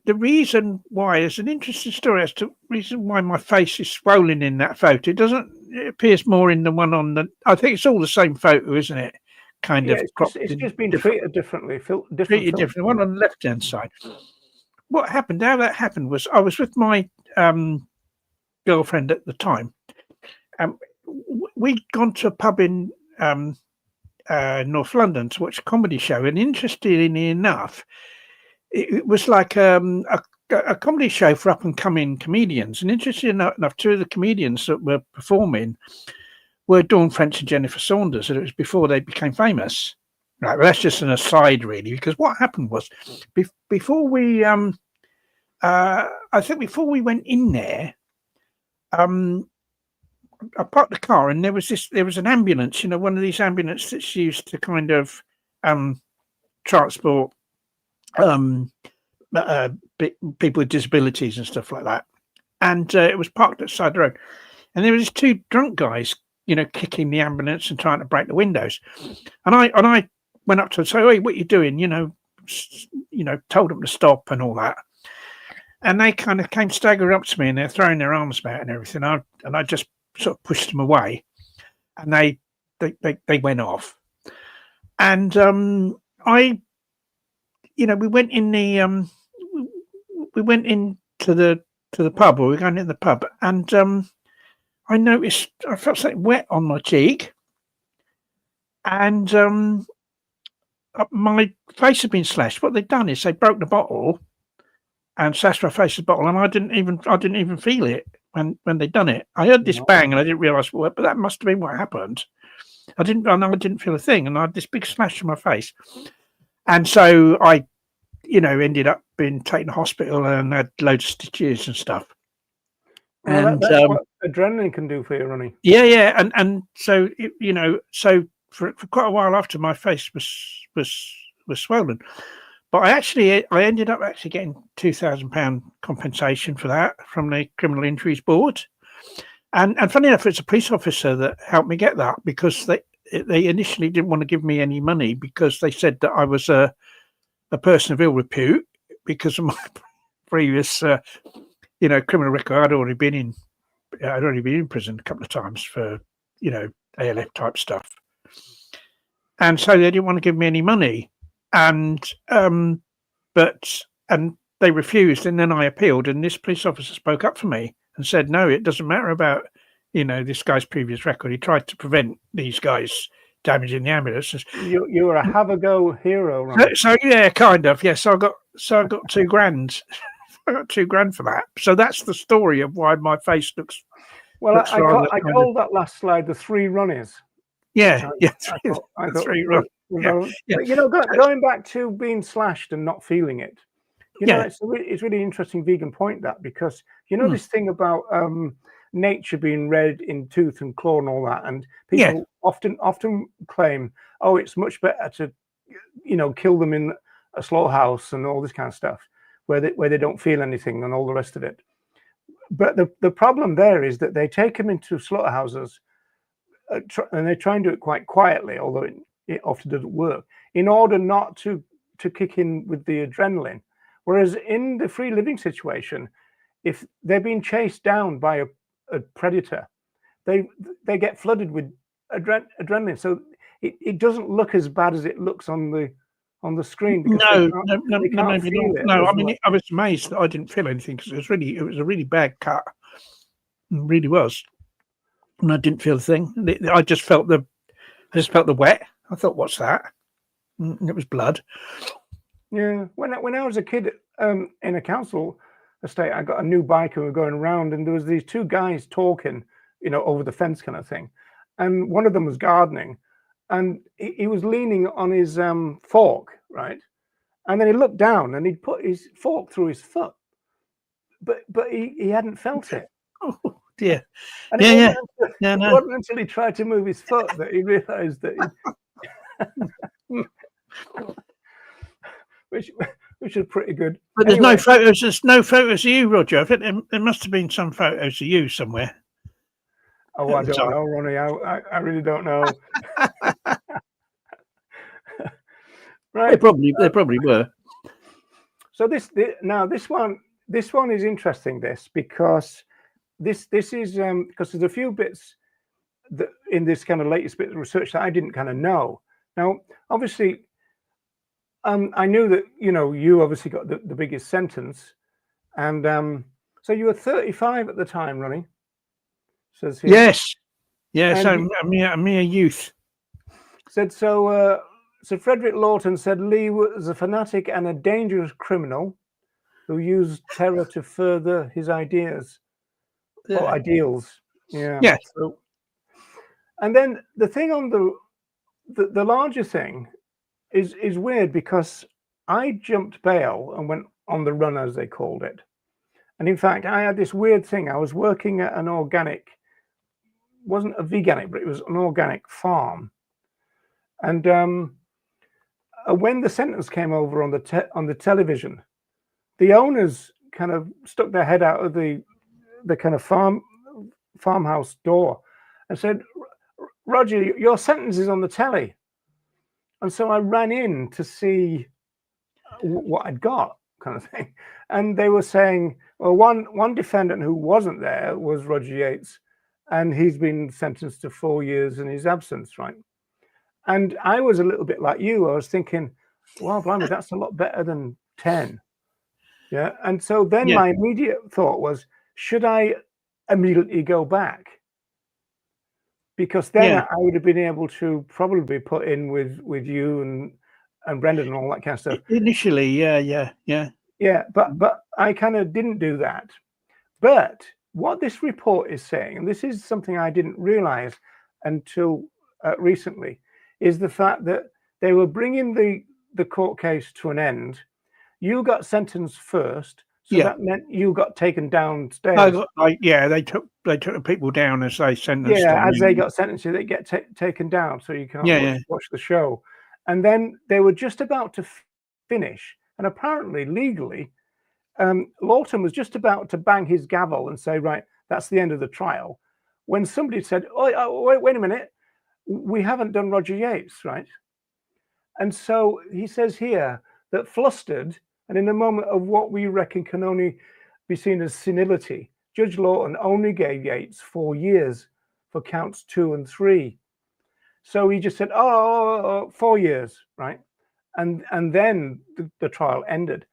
the reason why. It's an interesting story as to the reason why my face is swollen in that photo. It appears more in the one on the. I think it's all the same photo, isn't it? Kind of cropped. It's just been treated differently. Treated differently. One on the left-hand side. What happened? How that happened was I was with my girlfriend at the time. We'd gone to a pub in North London to watch a comedy show, and interestingly enough, it was like a comedy show for up-and-coming comedians. And interestingly enough, two of the comedians that were performing were Dawn French and Jennifer Saunders, and it was before they became famous. Right, well, that's just an aside, really, because what happened was before we, I think before we went in there, I parked the car, and there was an ambulance, one of these ambulances that's used to kind of transport people with disabilities and stuff like that. And it was parked at the side of the road, and there was two drunk guys, kicking the ambulance and trying to break the windows. And I went up to them and said, "Hey, what are you doing?" Told them to stop and all that. And they kind of came staggering up to me, and they're throwing their arms about and everything. And I just sort of pushed them away, and they went off. And we went in we went into the pub, or we were going in the pub, and I noticed I felt something wet on my cheek, and my face had been slashed. What they'd done is they broke the bottle and slashed my face with the bottle, and I didn't even feel it when they'd done it. I heard this bang, and I didn't realise what, but that must have been what happened. I didn't feel a thing, and I had this big slash on my face, and so I, ended up being taken to hospital and had loads of stitches and stuff. Well, and that's what adrenaline can do for you, Ronnie. Yeah, and so so for quite a while after, my face was swollen, but I ended up actually getting £2,000 compensation for that from the Criminal Injuries Board, and funny enough, it's a police officer that helped me get that, because they initially didn't want to give me any money, because they said that I was a person of ill repute because of my previous criminal record. I'd already been in prison a couple of times for ALF type stuff, and so they didn't want to give me any money, and they refused. And then I appealed, and this police officer spoke up for me and said, "No, it doesn't matter about this guy's previous record. He tried to prevent these guys damaging the ambulance." You were a have a go hero, right? So yeah, kind of. Yes, I got £2,000. I got £2,000 for that. So that's the story of why my face looks. Well, I called that last slide the three Ronnies. Yeah, I got three Ronnies. Yeah. But, going back to being slashed and not feeling it, it's a really interesting vegan point, that, because this thing about nature being red in tooth and claw and all that, and people often claim, oh, it's much better to kill them in a slaughterhouse and all this kind of stuff, where they don't feel anything and all the rest of it. But the problem there is that they take them into slaughterhouses and they try and do it quite quietly, although it often doesn't work, in order not to kick in with the adrenaline. Whereas in the free living situation, if they're being chased down by a predator, they get flooded with adrenaline, so it doesn't look as bad as it looks on the screen. No. I mean, I was amazed that I didn't feel anything, because it was a really bad cut. It really was, and I didn't feel a thing. I just felt the wet. I thought, what's that? And it was blood. Yeah, when I was a kid in a council estate, I got a new bike and we were going around, and there was these two guys talking, over the fence kind of thing, and one of them was gardening, and he was leaning on his fork, right, and then he looked down and he'd put his fork through his foot, but he hadn't felt it. dear. And Yeah. it No. wasn't until he tried to move his foot that he realised that which was pretty good. But there's no photos. There's no photos of you, Roger. I think there must have been some photos of you somewhere. Oh, I don't know, Ronnie. I really don't know. Right. They probably were. So this one is interesting. Because this is because there's a few bits that in this kind of latest bit of research that I didn't kind of know. Now, obviously, I knew that you obviously got the biggest sentence, and so you were 35 at the time, Ronnie. Says here. Yes. I'm a mere youth. Said so. So Frederick Lawton said Lee was a fanatic and a dangerous criminal who used terror to further his ideas or ideals. Yeah. Yes. So, and then the thing on the larger thing is weird, because I jumped bail and went on the run, as they called it. And in fact, I had this weird thing. I was working at an organic, wasn't a veganic, but it was an organic farm. And when the sentence came over on the television, the owners kind of stuck their head out of the kind of farmhouse door and said, "Roger, your sentence is on the telly." And so I ran in to see what I'd got, kind of thing. And they were saying, well, one defendant who wasn't there was Roger Yates, and he's been sentenced to 4 years in his absence, right? And I was a little bit like you. I was thinking, wow, blimey, that's a lot better than 10. Yeah. And so then my immediate thought was, should I immediately go back? Because then I would have been able to probably be put in with you and Brendan and all that kind of stuff. Initially, yeah. But I kind of didn't do that. But what this report is saying, and this is something I didn't realize until recently, is the fact that they were bringing the court case to an end. You got sentenced first, so that meant you got taken downstairs. They took the people down as they sentenced them. As they got sentenced, they get taken down, so you can't watch the show. And then they were just about to finish, and apparently legally, Lawton was just about to bang his gavel and say, right, that's the end of the trial, when somebody said, oh, wait a minute, we haven't done Roger Yates, right? And so he says here that flustered, and in a moment of what we reckon can only be seen as senility, Judge Lawton only gave Yates 4 years for counts 2 and 3. So he just said, 4 years, right? And then the trial ended.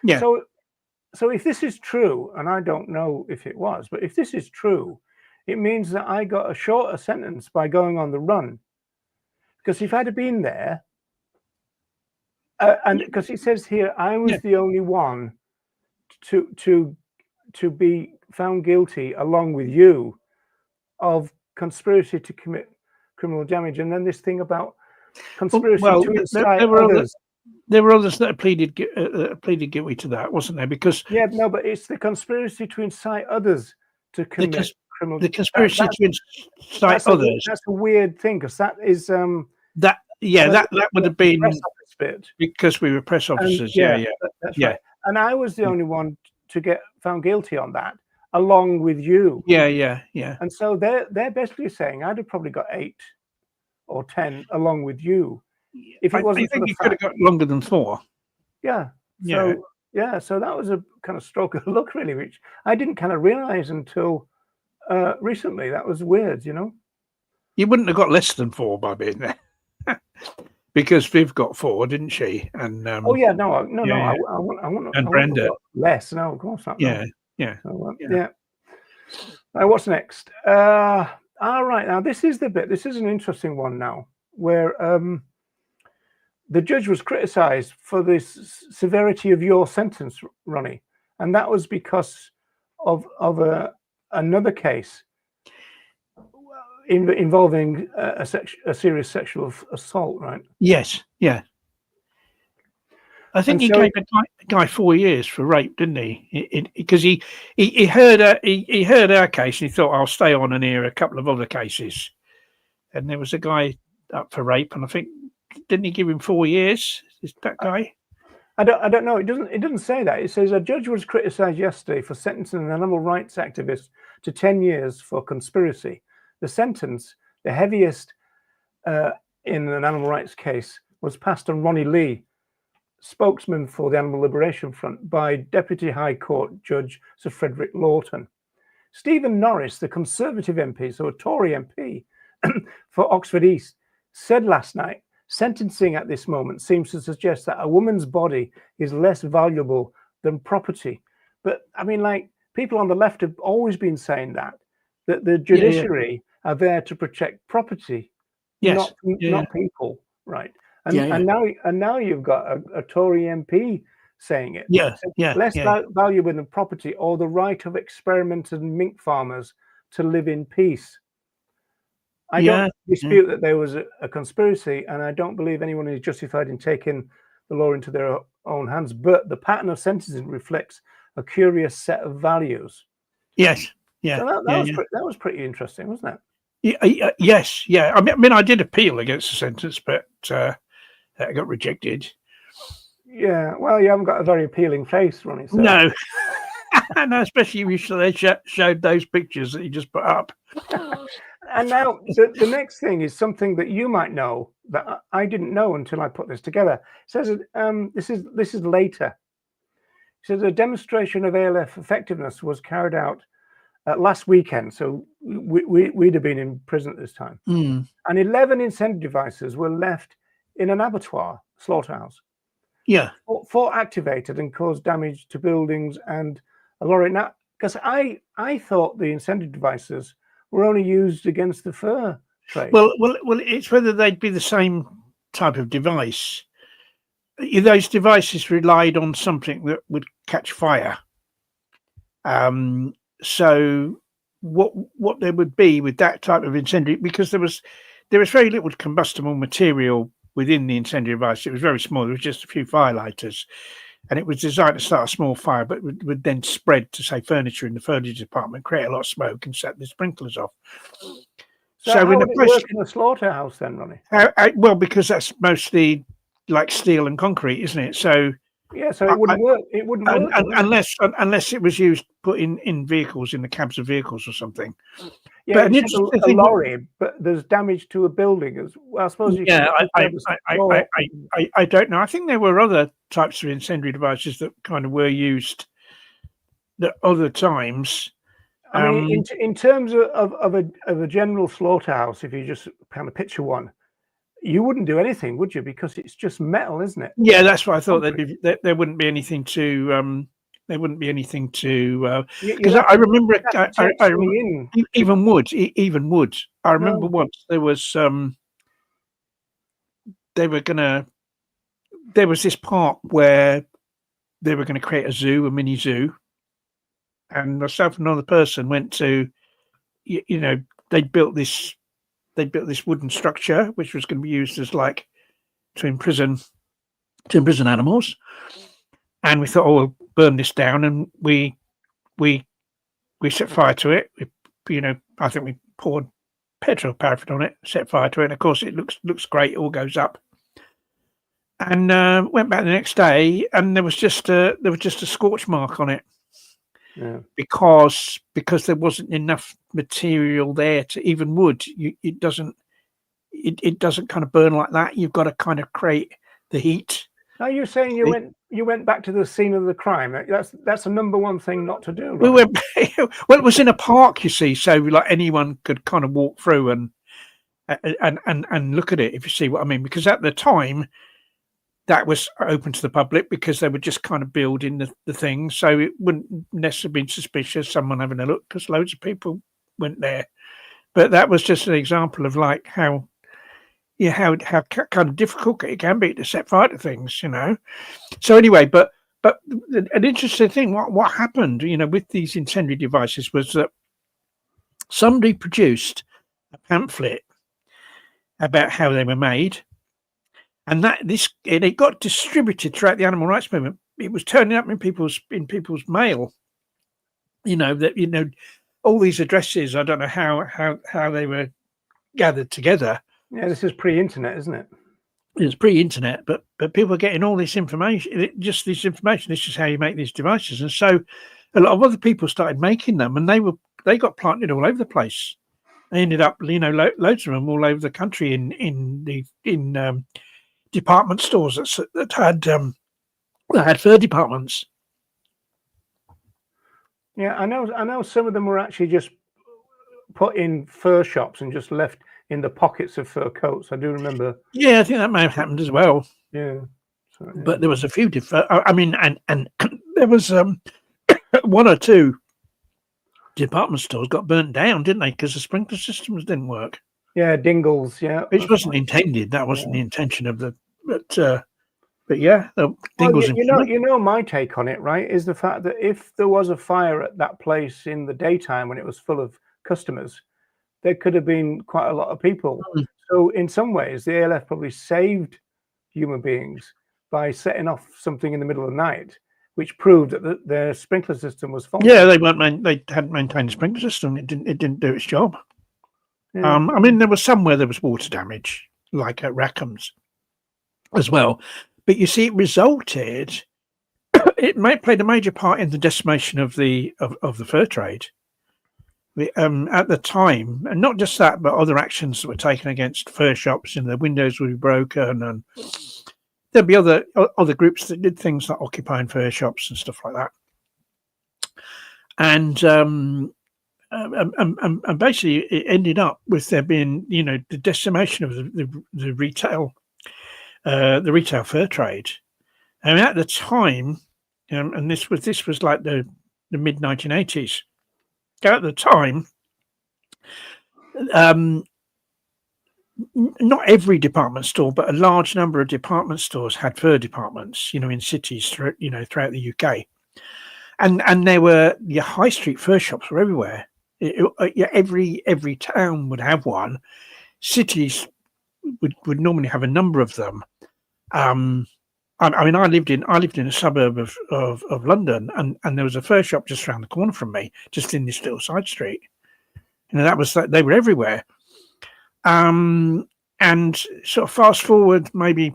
Yeah. So if this is true, and I don't know if it was, but if this is true, it means that I got a shorter sentence by going on the run. Because if I'd have been there, and because it says here, I was the only one to be found guilty, along with you, of conspiracy to commit criminal damage. And then this thing about conspiracy to incite others. There were others that pleaded guilty to that, wasn't there? Because but it's the conspiracy to incite others to commit criminal. The conspiracy to incite others. That's a weird thing, because that is that would have been because we were press officers. That's right. And I was the only one to get found guilty on that, along with you. Yeah. And so they're basically saying I'd have probably got 8 or 10 along with you. If it wasn't, I think you could have got longer than 4. So that was a kind of stroke of luck, really, which I didn't kind of realize until recently. That was weird, You wouldn't have got less than 4 by being there, because Viv got 4, didn't she? And I wouldn't. And Brenda less. No, of course not. Yeah. Right, what's next? All right, now this is the bit. This is an interesting one now, where the judge was criticized for the severity of your sentence, Ronnie, and that was because of another case involving a serious sexual assault, right? Yes, yeah. I think And he so gave a guy 4 years for rape, didn't he? Because he heard our case and he thought, I'll stay on and hear a couple of other cases. And there was a guy up for rape, and I think, didn't he give him 4 years? Is that guy? I don't know. It doesn't say that. It says a judge was criticised yesterday for sentencing an animal rights activist to 10 years for conspiracy. The sentence, the heaviest in an animal rights case, was passed on Ronnie Lee, spokesman for the Animal Liberation Front, by Deputy High Court Judge Sir Frederick Lawton. Stephen Norris, the Conservative MP, so a Tory MP for Oxford East, said last night, sentencing at this moment seems to suggest that a woman's body is less valuable than property. But I mean, like, people on the left have always been saying that the judiciary are there to protect property, not people, right? And now you've got a Tory MP saying it. Less valuable than property, or the right of experimental mink farmers to live in peace. I don't dispute that there was a conspiracy, and I don't believe anyone is justified in taking the law into their own hands. But the pattern of sentencing reflects a curious set of values. Yes, So that was pretty interesting, wasn't it? Yes. I mean, I did appeal against the sentence, but it got rejected. Yeah, well, you haven't got a very appealing face, Ronnie. So. No. No, especially if they showed those pictures that you just put up. And now the next thing is something that you might know that I didn't know until I put this together. It says this is later. It says a demonstration of ALF effectiveness was carried out last weekend. So we'd have been in prison at this time. And 11 incendiary devices were left in an abattoir, slaughterhouse. Yeah. 4 activated and caused damage to buildings and a lorry. Now, because I thought the incendiary devices were only used against the fur trade. Well, it's whether they'd be the same type of device. Those devices relied on something that would catch fire. So what there would be with that type of incendiary, because there was very little combustible material within the incendiary device. It was very small. There was just a few firelighters, and it was designed to start a small fire, but would then spread to, say, furniture in the furniture department, create a lot of smoke, and set the sprinklers off. So how would it work in a slaughterhouse then, Ronnie? Well, because that's mostly like steel and concrete, isn't it? So yeah, so it wouldn't work. It wouldn't work unless it was used put in vehicles, in the cabs of vehicles or something. Yeah, but it's a lorry, but there's damage to a building as well. I suppose you. Yeah, I don't know. I think there were other types of incendiary devices that kind of were used at other times. I mean, in terms of a general slaughterhouse, if you just kind of picture one, you wouldn't do anything, would you? Because it's just metal, isn't it? Yeah, that's why I thought there wouldn't be anything to. There wouldn't be anything to. Because I remember, I remember even wood. I remember once there was there was this park where they were going to create a mini zoo, and myself and another person went to. They built this wooden structure which was going to be used as like to imprison animals, and we thought, we'll burn this down, and we set fire to it. I think we poured petrol paraffin on it, set fire to it, and of course it looks great, it all goes up. And went back the next day, and there was just a scorch mark on it. Yeah. Because there wasn't enough material there to even wood. It doesn't kind of burn like that. You've got to kind of create the heat. Are you saying you went back to the scene of the crime? That's the number one thing not to do. Right? We went. Well, it was in a park, you see, so like anyone could kind of walk through and look at it, if you see what I mean. Because at the time, that was open to the public because they were just kind of building the thing, so it wouldn't necessarily been suspicious someone having a look, because loads of people went there. But that was just an example of like how kind of difficult it can be to set fire to things, So anyway, but an interesting thing, what happened, with these incendiary devices was that somebody produced a pamphlet about how they were made. and it got distributed throughout the animal rights movement. It was turning up in people's mail. All these addresses. I don't know how they were gathered together. Yeah, this is pre-internet, isn't it? It's pre-internet, but people are getting all this information. This information. This is how you make these devices, and so a lot of other people started making them, and they got planted all over the place. They ended up, loads of them all over the country in department stores that had fur departments. Yeah, I know some of them were actually just put in fur shops and just left in the pockets of fur coats. I do remember. Yeah, I think that may have happened as well. Yeah. But there was a few different. I mean, and there was one or two department stores got burnt down, didn't they? Because the sprinkler systems didn't work. Yeah, dingles. Yeah, which wasn't intended. That wasn't the intention of the. But yeah, the dingles. Well, my take on it, right, is the fact that if there was a fire at that place in the daytime when it was full of customers, there could have been quite a lot of people. So in some ways, the ALF probably saved human beings by setting off something in the middle of the night, which proved that their sprinkler system was faulty. Yeah, they hadn't maintained the sprinkler system. It didn't do its job. Yeah. I mean, there was somewhere there was water damage, like at Rackham's as well. But you see, it resulted. It played a major part in the decimation of the fur trade. At the time, and not just that, but other actions that were taken against fur shops, and the windows would be broken, and there'd be other groups that did things like occupying fur shops and stuff like that. And basically, it ended up with there being, the decimation of the retail fur trade. And at the time, and this was like the mid 1980s. At the time, not every department store, but a large number of department stores had fur departments, in cities throughout the UK, and there were your high street fur shops were everywhere. Every town would have one. Cities would normally have a number of them. I mean, I lived in a suburb of London, and there was a fur shop just around the corner from me, just in this little side street. They were everywhere. And sort of fast forward maybe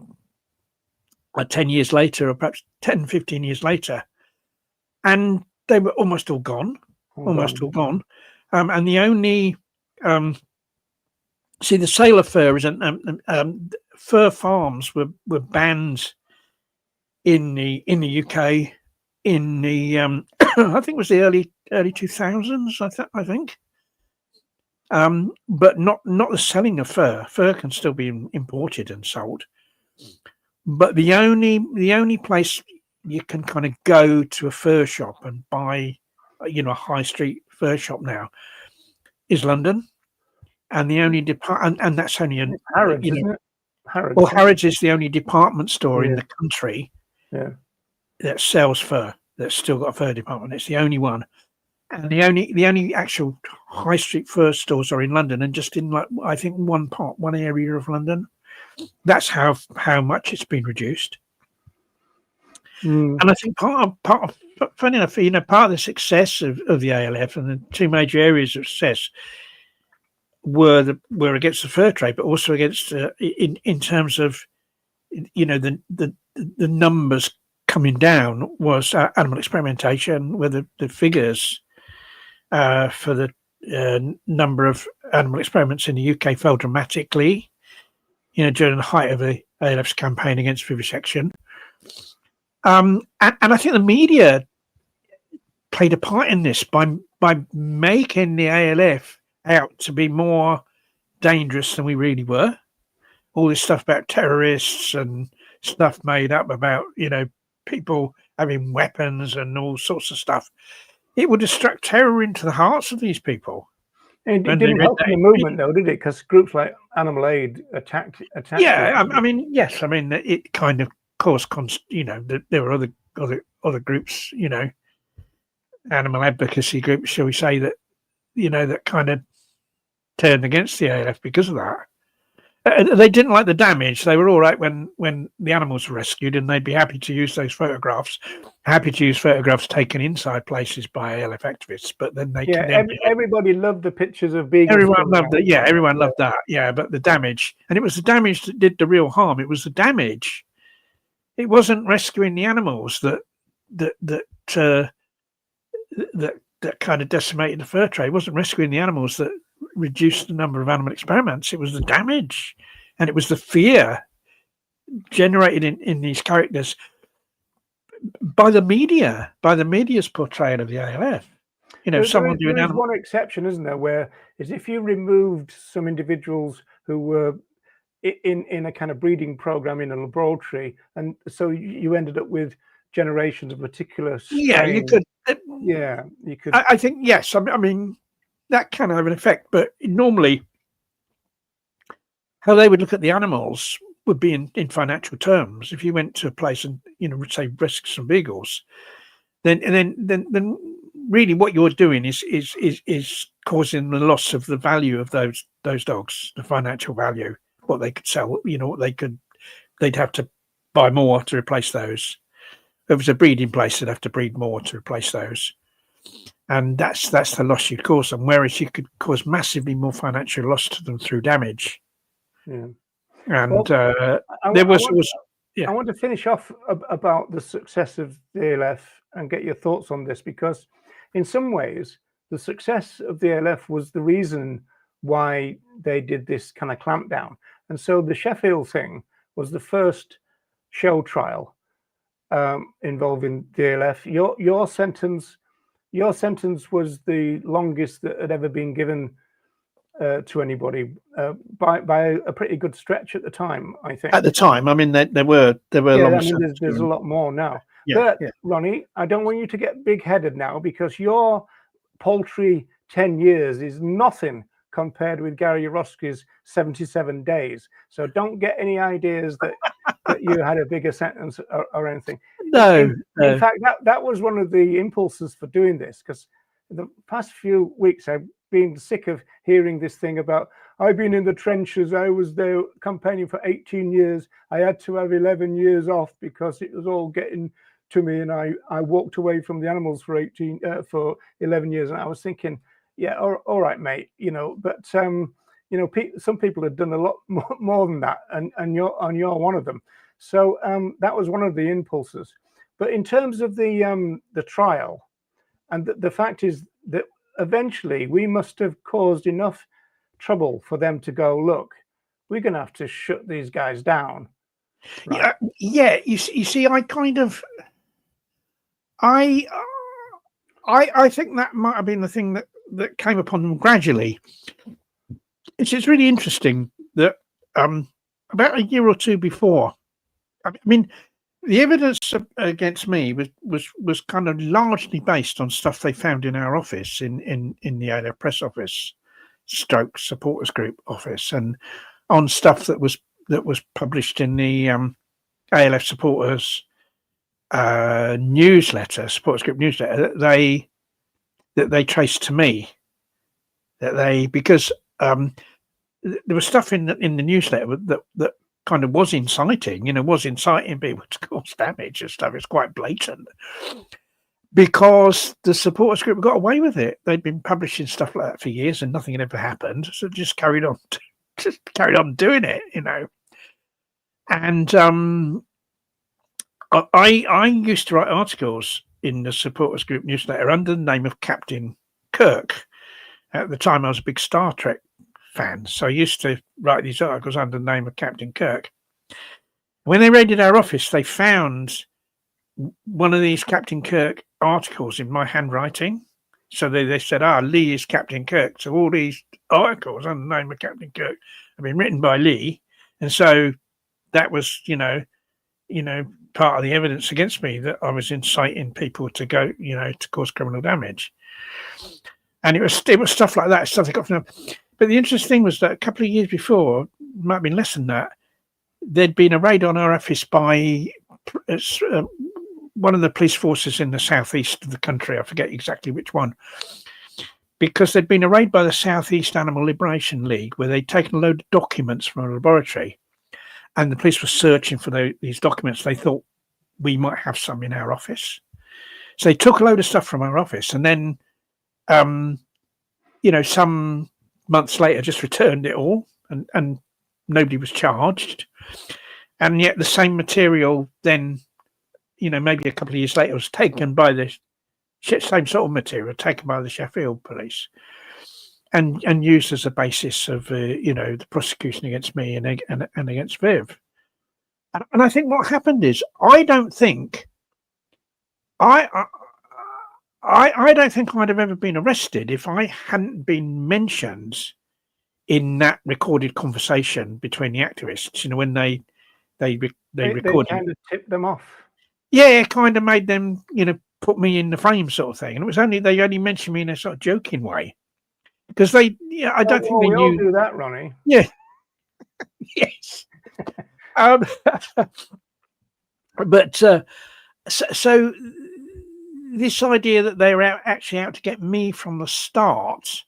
10 years later, or perhaps 10, 15 years later, and they were almost all gone. All gone. And the only the sale of fur isn't. Fur farms were banned in the UK in the I think it was the early 2000s. I think. But not the selling of fur. Fur can still be imported and sold. But the only place you can kind of go to a fur shop and buy, a high street fur shop now is London, and the only and that's only Harrods, isn't it? Harrods. Well, Harrods is the only department store in the country that sells fur. That's still got a fur department. It's the only one. And the only actual high street fur stores are in London, and just in I think one area of London. That's how much it's been reduced. And I think part of funny enough, part of the success of the ALF, and the two major areas of success were against the fur trade, but also against in terms of the numbers coming down was animal experimentation, where the figures for the number of animal experiments in the UK fell dramatically, during the height of the ALF's campaign against vivisection. And I think the media played a part in this by making the ALF out to be more dangerous than we really were. All this stuff about terrorists and stuff made up about, people having weapons and all sorts of stuff. It would have struck terror into the hearts of these people. It didn't help the movement, though, did it? Because groups like Animal Aid attacked. Yeah, I mean, yes. I mean, it kind of caused, there were other groups, animal advocacy groups, shall we say, that, that kind of turned against the ALF because of that. They didn't like the damage. They were all right when the animals were rescued, and they'd be happy to use those photographs, happy to use photographs taken inside places by ALF activists. But then they condemned it. Everybody loved the pictures of beagles. Everyone loved it. Yeah, everyone loved that. Yeah, but the damage, and it was the damage that did the real harm. It was the damage. It wasn't rescuing the animals that kind of decimated the fur trade. It wasn't rescuing the animals that reduced the number of animal experiments. It was the damage, and it was the fear generated in these characters by the media's portrayal of the ALF. Someone doing animal. There's one exception, isn't there, where is if you removed some individuals who were in a kind of breeding program in a laboratory, and so you ended up with generations of particular strains. Yeah, you could. You could. I think yes. I mean, that can have an effect, but normally, how they would look at the animals would be in financial terms. If you went to a place and say rescue some beagles, then really what you're doing is causing the loss of the value of those dogs, the financial value, what they could sell. They'd have to buy more to replace those. If it was a breeding place, they'd have to breed more to replace those. And that's the loss you cause them, whereas you could cause massively more financial loss to them through damage. Yeah. And I want to finish off about the success of the ALF and get your thoughts on this, because in some ways the success of the ALF was the reason why they did this kind of clampdown. And so the Sheffield thing was the first show trial involving the ALF. Your sentence was the longest that had ever been given to anybody by a pretty good stretch at the time, I think. At the time, I mean, there were there's a lot more now. But Ronnie, I don't want you to get big-headed now, because your paltry 10 years is nothing compared with Gary Yourofsky's 77 days. So don't get any ideas that you had a bigger sentence or anything. No. In fact, that was one of the impulses for doing this, because the past few weeks I've been sick of hearing this thing about, I've been in the trenches, I was there campaigning for 18 years, I had to have 11 years off because it was all getting to me, and I walked away from the animals for 11 years. And I was thinking, yeah, all right, mate, but some people have done a lot more than that, and you're one of them. So that was one of the impulses. But in terms of the trial, and the fact is that eventually we must have caused enough trouble for them to go, look, we're going to have to shut these guys down. Right? Yeah. You see, I kind of, I think that might have been the thing that came upon them gradually. It's really interesting that about a year or two before, I mean, the evidence against me was kind of largely based on stuff they found in our office, in the ALF press office, stroke supporters group office, and on stuff that was published in the ALF supporters newsletter, supporters group newsletter, that they traced to me. Because there was stuff in the newsletter that kind of was inciting people to cause damage and stuff. It's quite blatant, because the supporters group got away with it. They'd been publishing stuff like that for years and nothing had ever happened, so just carried on doing it, And I used to write articles in the supporters group newsletter under the name of Captain Kirk. At the time, I was a big Star Trek fan, so I used to write these articles under the name of Captain Kirk. When they raided our office, they found one of these Captain Kirk articles in my handwriting. So they said, Lee is Captain Kirk. So all these articles under the name of Captain Kirk have been written by Lee. And so that was, part of the evidence against me, that I was inciting people to go, to cause criminal damage. And it was stuff like that, stuff they got from them. But the interesting thing was that a couple of years before, might have been less than that, there'd been a raid on our office by one of the police forces in the southeast of the country. I forget exactly which one. because they'd been arraigned by the Southeast Animal Liberation League, where they'd taken a load of documents from a laboratory, and the police were searching for these documents. They thought we might have some in our office. So they took a load of stuff from our office, and then, some months later, just returned it all, and nobody was charged. And yet the same material then, maybe a couple of years later, was taken by the same sort of material taken by the Sheffield police and used as a basis of, the prosecution against me and against Viv. And I think what happened is, I don't think I'd have ever been arrested if I hadn't been mentioned in that recorded conversation between the activists. When they recorded, kind of tipped them off. Yeah, it kind of made them, put me in the frame, sort of thing. And it was they only mentioned me in a sort of joking way, because I don't think they knew. All do that, Ronnie. Yeah. Yes. But so this idea that they were actually out to get me from the start,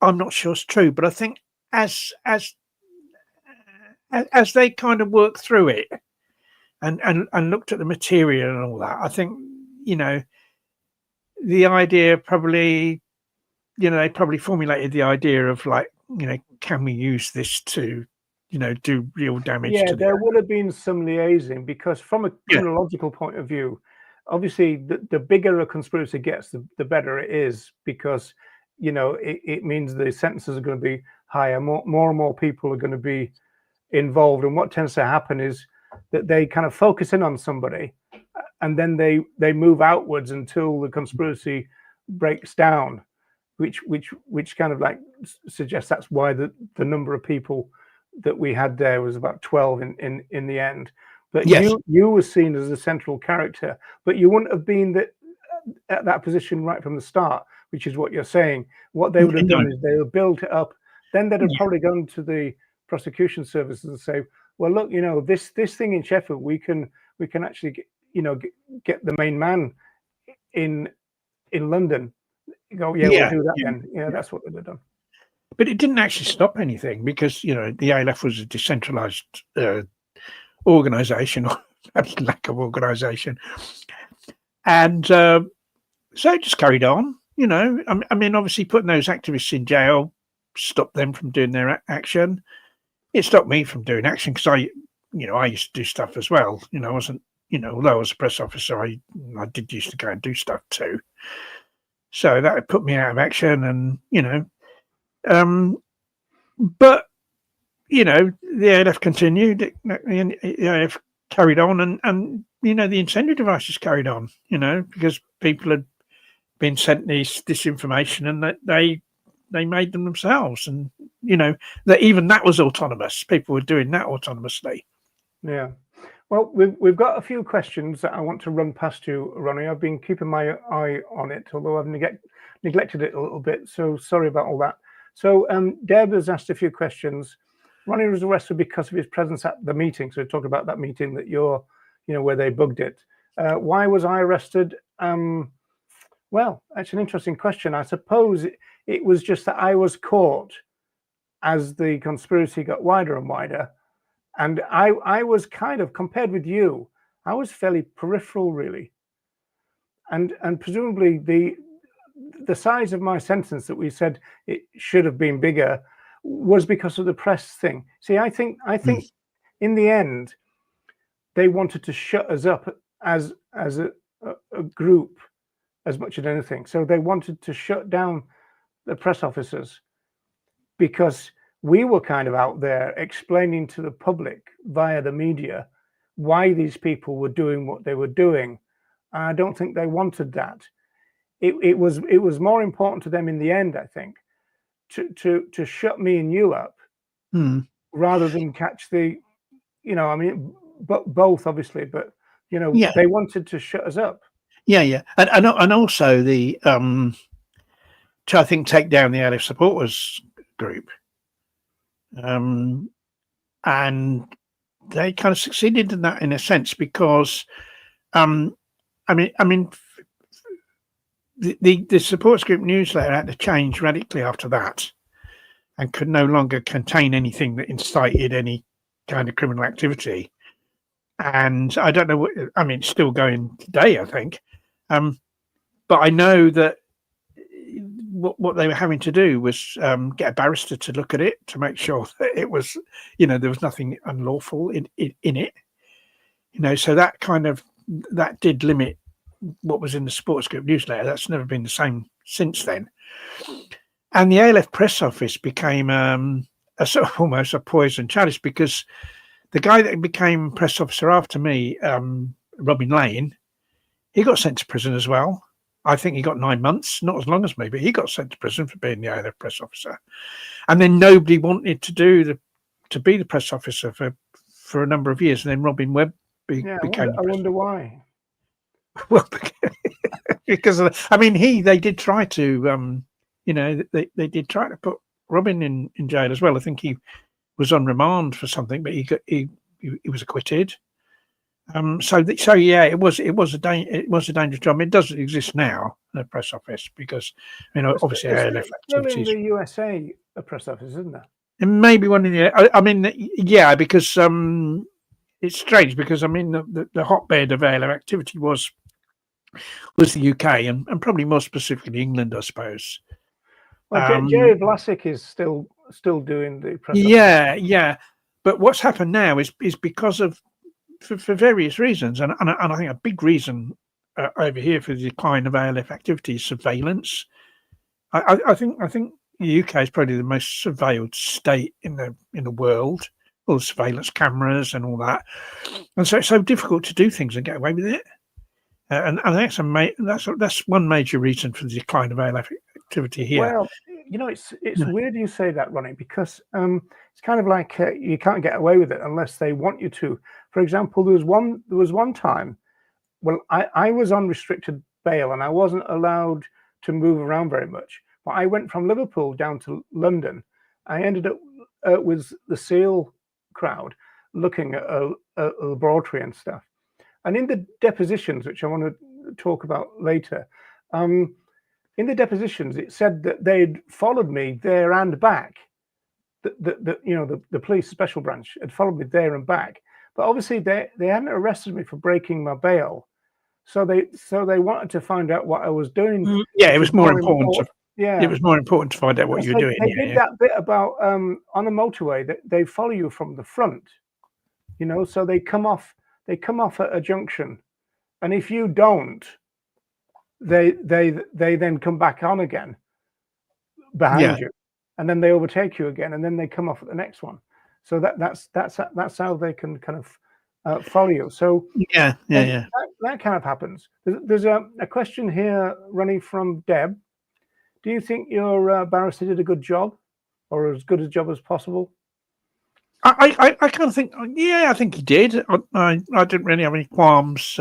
I'm not sure it's true. But I think as they kind of worked through it and looked at the material and all that, I think, the idea probably, they probably formulated the idea of, like, can we use this to, do real damage? Yeah, to there would have been some liaising, because from a chronological point of view, obviously the bigger a conspiracy gets, the better it is, because, it means the sentences are going to be higher, more and more people are going to be involved. And what tends to happen is that they kind of focus in on somebody, and then they move outwards until the conspiracy breaks down, which kind of like suggests that's why the number of people that we had there was about 12 in the end. But yes, you were seen as a central character, but you wouldn't have been at that position right from the start, which is what you're saying. What they would have done is they would build it up, then they'd have probably gone to the prosecution services and say, well, look, this thing in Sheffield, we can actually get the main man in London. You go, we'll do that then. That's what they'd have done. But it didn't actually stop anything, because the ALF was a decentralized organisation, or lack of organisation, and so it just carried on. I mean, obviously putting those activists in jail stopped them from doing their action. It stopped me from doing action, because I used to do stuff as well. I wasn't, although I was a press officer, I did used to go and do stuff too. So that put me out of action, and but the ALF continued. The ALF carried on, and the incendiary devices carried on. Because people had been sent this information, and that they made them themselves, and that even that was autonomous. People were doing that autonomously. Yeah. Well, we've got a few questions that I want to run past you, Ronnie. I've been keeping my eye on it, although I've neglected it a little bit. So sorry about all that. So Deb has asked a few questions. Ronnie was arrested because of his presence at the meeting. So talk about that meeting that where they bugged it. Why was I arrested? Well, that's an interesting question. I suppose it was just that I was caught as the conspiracy got wider and wider. And I was kind of, compared with you, I was fairly peripheral, really. And presumably the size of my sentence that we said it should have been bigger was because of the press thing. See, I think in the end, they wanted to shut us up as a group as much as anything. So they wanted to shut down the press officers, because we were kind of out there explaining to the public via the media why these people were doing what they were doing. And I don't think they wanted that. It was more important to them in the end, I think, to shut me and you up rather than catch the, but both obviously, but they wanted to shut us up. Yeah, and also the to, I think, take down the ALF supporters group. And they kind of succeeded in that, in a sense, because I mean the supports group newsletter had to change radically after that, and could no longer contain anything that incited any kind of criminal activity. And I don't know what, I mean, it's still going today, I think. But I know that what they were having to do was get a barrister to look at it to make sure that it was, there was nothing unlawful in it. So that did limit what was in the sports group newsletter. That's never been the same since then. And the ALF press office became a sort of almost a poison chalice, because the guy that became press officer after me, Robin Lane, he got sent to prison as well. I think he got 9 months, not as long as me, but he got sent to prison for being the ALF press officer. And then nobody wanted to be the press officer for a number of years. And then Robin Webb became. I wonder why. Well, because they did try to, they did try to put Robin in jail as well. I think he was on remand for something, but he was acquitted. It was a dangerous job. It doesn't exist now, the press office, because obviously ALF activities. In the USA, a press office, isn't there? And maybe one in the because it's strange, because the hotbed of ALF activity was the UK, and probably more specifically England, I suppose. Well, Jerry Vlasic is still doing the press office. Yeah. But what's happened now is because of for various reasons, and I think a big reason over here for the decline of ALF activity is surveillance. I think the UK is probably the most surveilled state in the world. All the surveillance cameras and all that, and so it's so difficult to do things and get away with it. And that's one major reason for the decline of ALF activity here. Well, it's weird you say that, Ronnie, because it's kind of like you can't get away with it unless they want you to. For example, there was one time, well, I was on restricted bail and I wasn't allowed to move around very much. But I went from Liverpool down to London. I ended up with the SEAL crowd looking at a laboratory and stuff. And in the depositions, which I want to talk about later, in the depositions, it said that they'd followed me there and back. The police special branch had followed me there and back. But obviously, they hadn't arrested me for breaking my bail, so they wanted to find out what I was doing. Yeah, it was more important. It was more important to find out what you were doing. They did that bit about on a motorway that they follow you from the front. So they come off at a junction, and if you don't, they then come back on again behind you, and then they overtake you again, and then they come off at the next one. So that's how they can kind of follow you. So that kind of happens. There's a question here, Ronnie, from Deb. Do you think your barrister did a good job, or as good a job as possible? I kind of think, I think he did. I didn't really have any qualms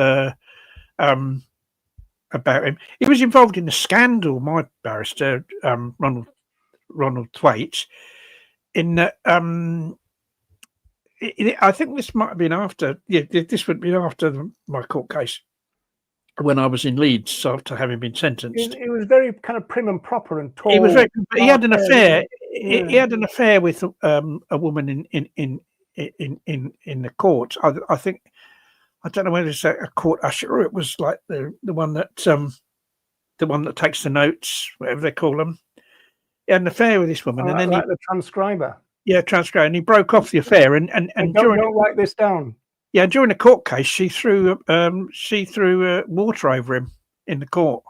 about him. He was involved in a scandal, my barrister, Ronald Thwaite, in that. I think this might have been after. This would be after my court case when I was in Leeds after having been sentenced. He was very kind of prim and proper and tall. He was very. He had an affair. He had an affair with a woman in the court. I think. I don't know whether it's a court usher or it was like the one that takes the notes, whatever they call them. He had an affair with this woman, and then the transcriber. Yeah, transcriber, and he broke off the affair. And during don't write this down. Yeah, during the court case, she threw water over him in the court,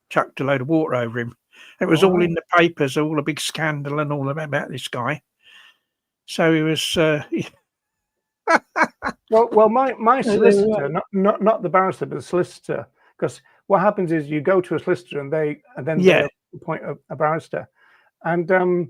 chucked a load of water over him. It was all in the papers, all a big scandal and all about this guy. So he was. Well, my solicitor, not the barrister, but the solicitor, because what happens is you go to a solicitor and they appoint a barrister, and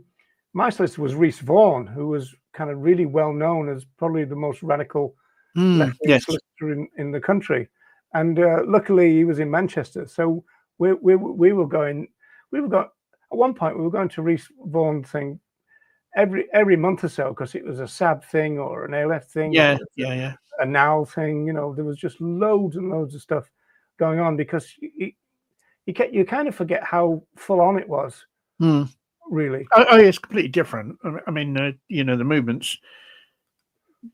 my solicitor was Rhys Vaughan, who was kind of really well known as probably the most radical solicitor in the country, and luckily he was in Manchester, so we were going at one point we were going to Rhys Vaughan thing every month or so, because it was a SAB thing or an ALF thing, a NOW thing. There was just loads and loads of stuff going on, because you kind of forget how full on it was. Really. Oh, it's completely different. I mean, the movements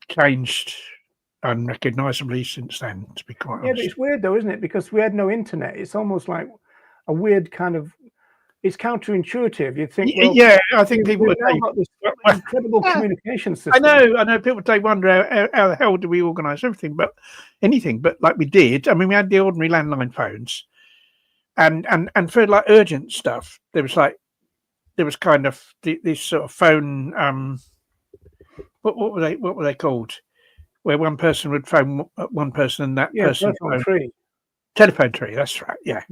changed unrecognisably since then, to be quite honest. Yeah, but it's weird though, isn't it? Because we had no internet. It's almost like a weird kind of. It's counterintuitive. You'd think, well, yeah, I think people we've would now got this incredible communication system. I know. People they wonder how the hell do we organise anything, but like we did. I mean, we had the ordinary landline phones, and for like urgent stuff, there was kind of this sort of phone. What were they called? Where one person would phone one person and that person telephone tree. That's right. Yeah.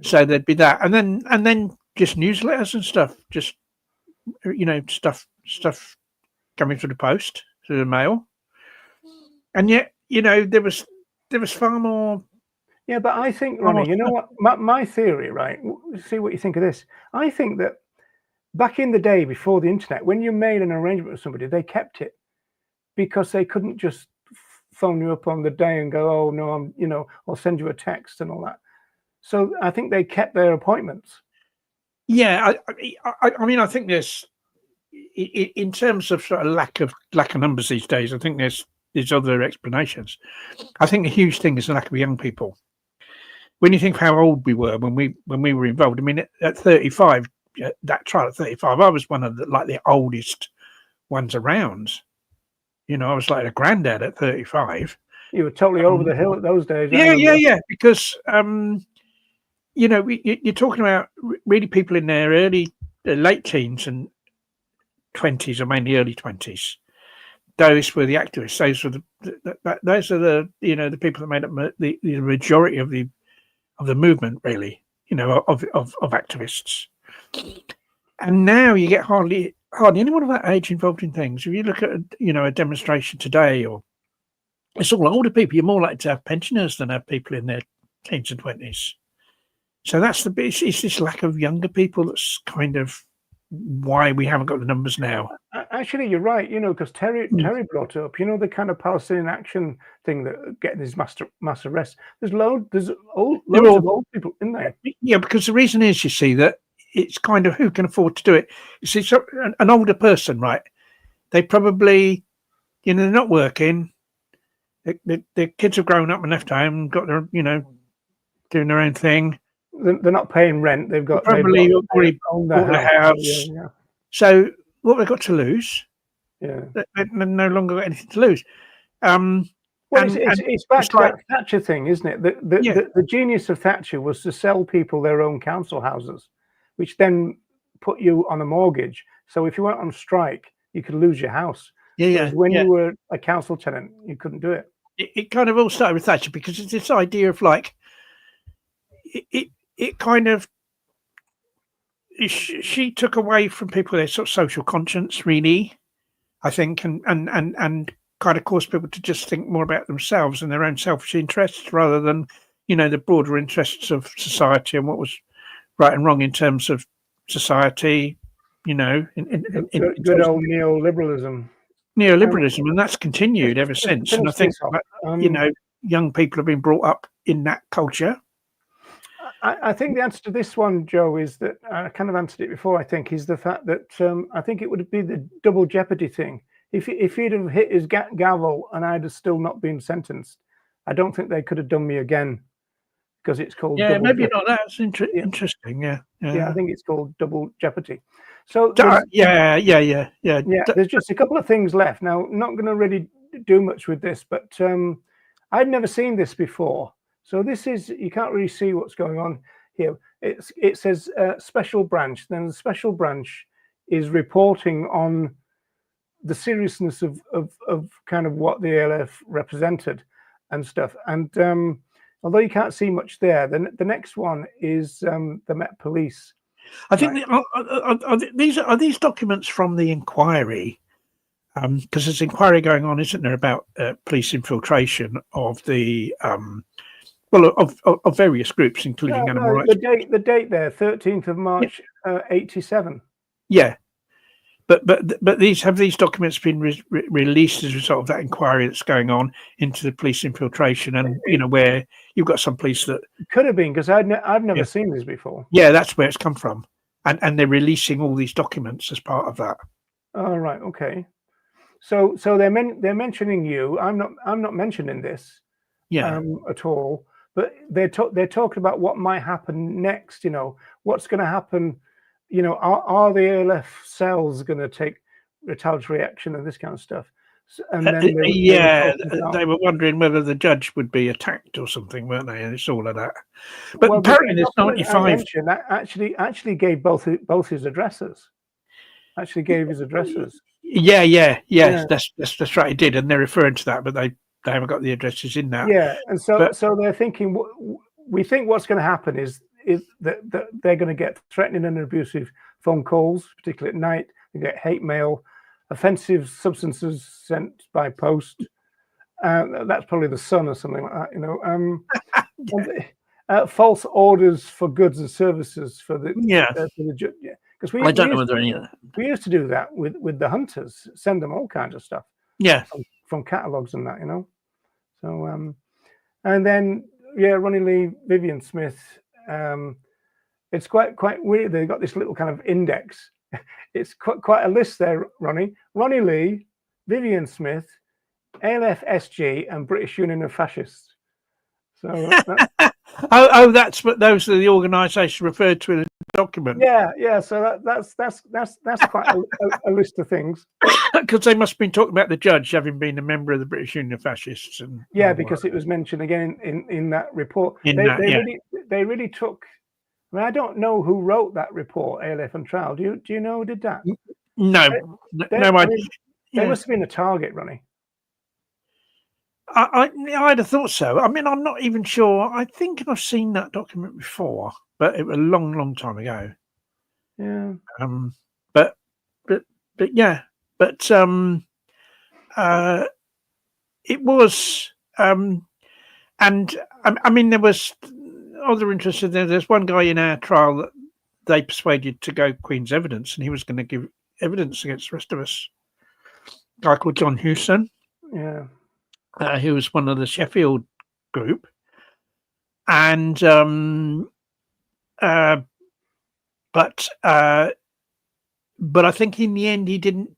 So there'd be that, and then just newsletters and stuff. Just stuff coming through the post, through the mail, and yet there was far more. Yeah, but I think, Ronnie, you know what? My theory, right? See what you think of this. I think that back in the day before the internet, when you made an arrangement with somebody, they kept it because they couldn't just phone you up on the day and go, "Oh no, I'll send you a text and all that." So I think they kept their appointments. Yeah, I mean, I think there's, in terms of sort of lack of numbers these days, I think there's other explanations. I think the huge thing is the lack of young people. When you think of how old we were when we were involved, I mean, at 35, that trial at 35, I was one of the oldest ones around. I was like a granddad at 35. You were totally over the hill at those days. Yeah, because you're talking about really people in their late teens and 20s, or mainly early 20s. Those were the activists. Those are the people that made up the majority of the movement, really. Of activists. And now you get hardly anyone of that age involved in things. If you look at a demonstration today, or it's all older people, you're more likely to have pensioners than have people in their teens and 20s. So that's the bit. It's this lack of younger people that's kind of why we haven't got the numbers now. Actually, you're right. Because Terry brought up, the kind of Palestinian action thing that getting these mass arrests. There's loads of old people in there. Yeah, because the reason is, you see, that it's kind of who can afford to do it. You see, so an older person, right? They probably, they're not working. Their kids have grown up and left home, got their, doing their own thing. They're not paying rent. They've already owned the house. Yeah. So what they've got to lose? Yeah, they've no longer got anything to lose. It's back to that Thatcher thing, isn't it? The genius of Thatcher was to sell people their own council houses, which then put you on a mortgage. So if you went on strike, you could lose your house. Yeah. When you were a council tenant, you couldn't do it. It kind of all started with Thatcher, because it's this idea of like it kind of, she took away from people their sort of social conscience, really, I think, and kind of caused people to just think more about themselves and their own selfish interests rather than the broader interests of society and what was right and wrong in terms of society. Good old neoliberalism, and that's continued ever since. And I think young people have been brought up in that culture. I think the answer to this one, Joe, is that I kind of answered it before. I think is the fact that I think it would be the double jeopardy thing. If he'd have hit his gavel and I'd have still not been sentenced, I don't think they could have done me again, because it's called. Yeah, maybe jeopardy. Not. That's interesting. Yeah, I think it's called double jeopardy. So yeah. There's just a couple of things left now. Not going to really do much with this, but I'd never seen this before. So this is, you can't really see what's going on here. It says special branch. Then the special branch is reporting on the seriousness of kind of what the ALF represented and stuff. And although you can't see much there, the next one is the Met Police. I think are these documents from the inquiry? Because there's an inquiry going on, isn't there, about police infiltration of the of various groups, including animal rights. The date there, 13th of March, 87. Yeah, But these documents been released as a result of that inquiry that's going on into the police infiltration, and where you've got some police that could have been, because I've never seen this before. Yeah, that's where it's come from, and they're releasing all these documents as part of that. Oh, right, okay. So they're mentioning you. I'm not mentioning this at all. But they're talking about what might happen next. What's going to happen. Are the ALF cells going to take retaliatory action and this kind of stuff? And then they were wondering whether the judge would be attacked or something, weren't they? And it's all of that. But apparently, there's 95. Actually gave both his addresses. Actually gave his addresses. Yeah. That's right. He did, and they're referring to that, but they haven't got the addresses in that. Yeah, and so they're thinking. We think what's going to happen is that they're going to get threatening and abusive phone calls, particularly at night. They get hate mail, offensive substances sent by post. That's probably the Sun or something like that. False orders for goods and services for the judge. Yeah, because I don't know whether any of that. We used to do that with the hunters, send them all kinds of stuff. Yeah, from catalogs and that, So, and then Ronnie Lee, Vivian Smith. It's quite weird. They've got this little kind of index. It's quite a list there, Ronnie Lee, Vivian Smith, ALF SG, and British Union of Fascists. So that's what those are the organisations referred to in the document. Yeah. So that's quite a list of things. Because they must have been talking about the judge having been a member of the British Union of Fascists, and because it was mentioned again in that report. They really took. I mean, I don't know who wrote that report, ALF on Trial. Do you know who did that? No. They must have been a target, Ronnie. I'd have thought so. I mean, I'm not even sure. I think I've seen that document before, but it was a long time ago. Yeah. It was, and I mean, there was other interests. There's one guy in our trial that they persuaded to go Queen's evidence, and he was going to give evidence against the rest of us. A guy called John Hewson. Yeah. Who was one of the Sheffield group, and but I think in the end he didn't.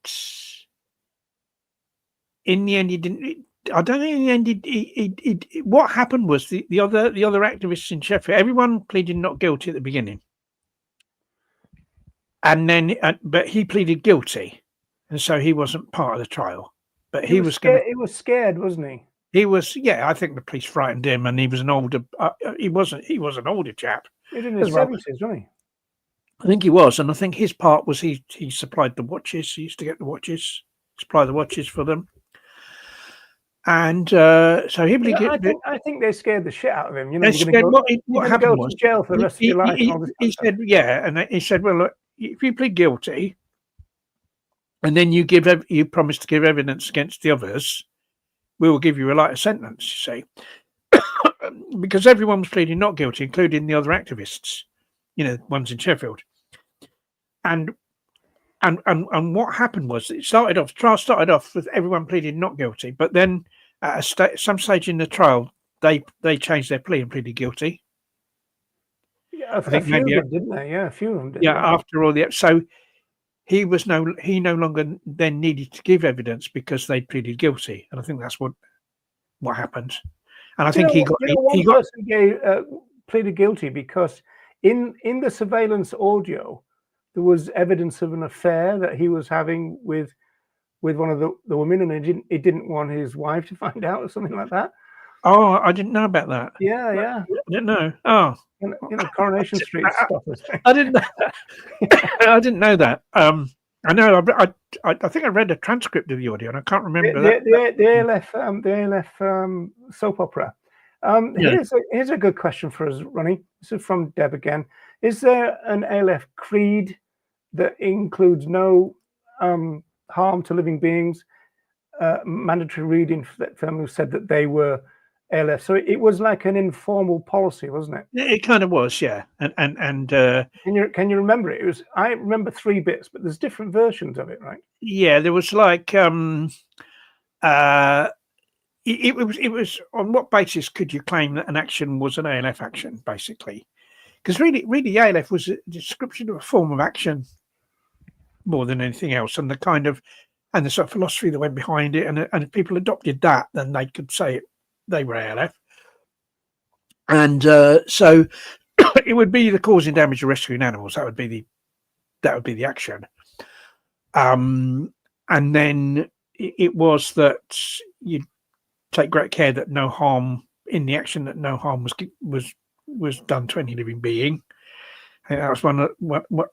I don't think in the end he what happened was the other activists in Sheffield, everyone pleaded not guilty at the beginning, and then but he pleaded guilty, and so he wasn't part of the trial. But he was scared, wasn't he? He was, I think the police frightened him, and he was an older. He was an older chap. He was in his 70s, wasn't he? I think he was, and I think his part was he supplied the watches. He used to get the watches, supply the watches for them, and so he. I think they scared the shit out of him. What happened was to jail for the rest of your life. He said, and he said, well, look, if you plead guilty, and then you promise to give evidence against the others, we will give you a lighter sentence, you see. Because everyone was pleading not guilty, including the other activists, ones in Sheffield. And what happened was the trial started off with everyone pleading not guilty, but then at some stage in the trial, they changed their plea and pleaded guilty. Yeah, a few of them, didn't they? Yeah, a few of them did. Yeah, after all so he no longer then needed to give evidence because they pleaded guilty, and I think that's what happened. And I think he pleaded guilty because in the surveillance audio there was evidence of an affair that he was having with one of the women, and he didn't want his wife to find out or something like that. Oh, I didn't know about that. Yeah. I didn't know. Oh, Coronation Street stuff. I didn't know that. I know. I think I read a transcript of the audio, and I can't remember the ALF soap opera. Here's a good question for us, Ronnie. This is from Deb again. Is there an ALF creed that includes no harm to living beings? Mandatory reading for them who said that they were ALF. So it was like an informal policy, wasn't it? It kind of was, yeah. And Can you remember it? It was. I remember 3 bits, but there's different versions of it, right? yeah, there was like it was on what basis could you claim that an action was an ALF action, basically? Because really, ALF was a description of a form of action more than anything else, and the sort of philosophy that went behind it, and if people adopted that, then they could say they were ALF, and so it would be the causing damage or rescuing animals. That would be the action, and then it was that you take great care that no harm in the action, that no harm was done to any living being. I think that was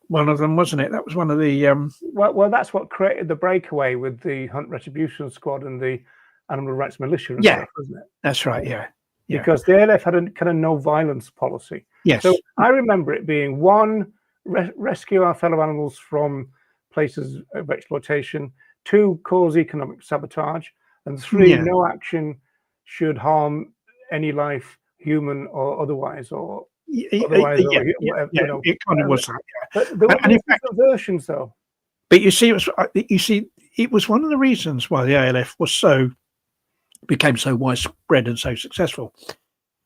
one of them, wasn't it? That was one of the well, that's what created the breakaway with the Hunt Retribution Squad and the Animal Rights Militia, yeah, wasn't it? That's right, yeah. Because the ALF had a kind of no violence policy. Yes. So I remember it being 1, rescue our fellow animals from places of exploitation; 2, cause economic sabotage; and 3, no action should harm any life, human or otherwise, or otherwise, or whatever. You know, it kind of was that. But there were different versions, though. But you see, it was one of the reasons why the ALF became so widespread and so successful.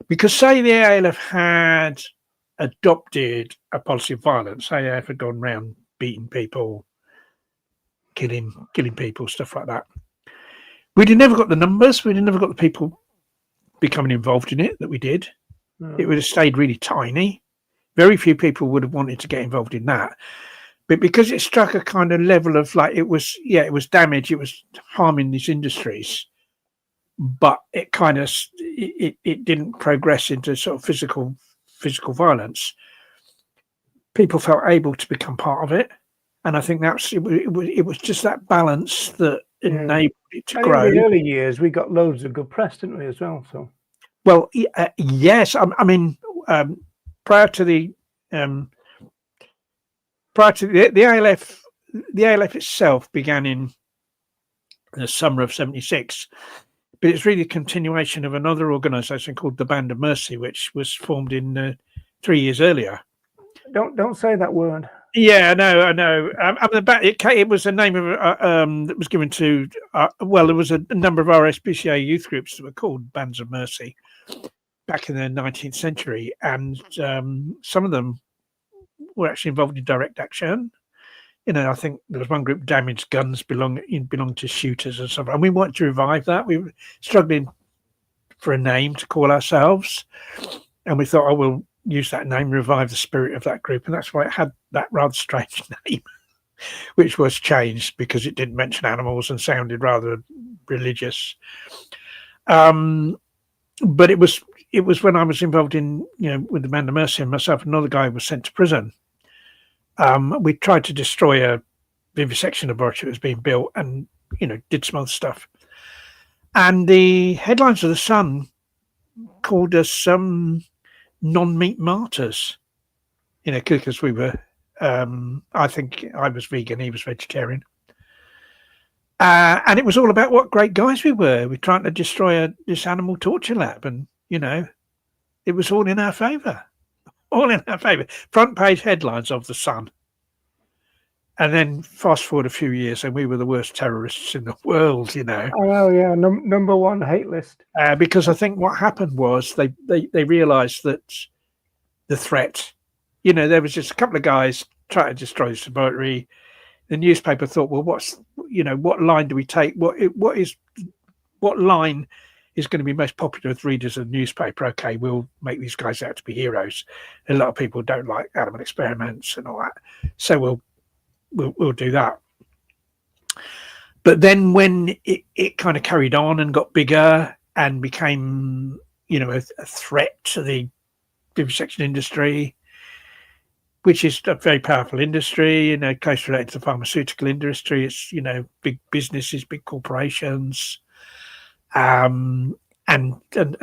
Because say the ALF had adopted a policy of violence, say ALF had gone round beating people, killing people, stuff like that. We'd have never got the numbers. We'd have never got the people becoming involved in it that we did. No. It would have stayed really tiny. Very few people would have wanted to get involved in that. But because it struck a kind of level of like, it was damage, it was harming these industries, but it kind of it didn't progress into sort of physical violence. People felt able to become part of it, and I think it was just that balance that enabled it to grow. In the early years, we got loads of good press, didn't we, as well? So, well, yes. I mean, prior to the ALF, the ALF itself began in the summer of '76. But it's really a continuation of another organisation called the Band of Mercy, which was formed in 3 years earlier. Don't say that word. Yeah, I know. It was a name of that was given to. There was a number of RSPCA youth groups that were called Bands of Mercy back in the 19th century, and some of them were actually involved in direct action. You know, I think there was one group, Damaged Guns, belonged to shooters and stuff. And we wanted to revive that. We were struggling for a name to call ourselves. And we thought, we'll use that name, revive the spirit of that group. And that's why it had that rather strange name, which was changed because it didn't mention animals and sounded rather religious. But it was when I was involved in, with the Band of Mercy, and myself and another guy was sent to prison. We tried to destroy a vivisection laboratory that was being built, and did some other stuff. And the headlines of the Sun called us non-meat martyrs. Because we were. I think I was vegan, he was vegetarian, and it was all about what great guys we were. We're trying to destroy this animal torture lab, and it was all in our favour. All in our favour. Front page headlines of the Sun. And then fast forward a few years, and we were the worst terrorists in the world, Oh, yeah, number one hate list. Because I think what happened was they realised that the threat, there was just a couple of guys trying to destroy this laboratory. The newspaper thought, well, what line do we take? What line is going to be most popular with readers of the newspaper? Okay, we'll make these guys out to be heroes. A lot of people don't like animal experiments and all that, so we'll do that. But then when it kind of carried on and got bigger and became a threat to the vivisection industry, which is a very powerful industry, closely related to the pharmaceutical industry. It's big businesses, big corporations. And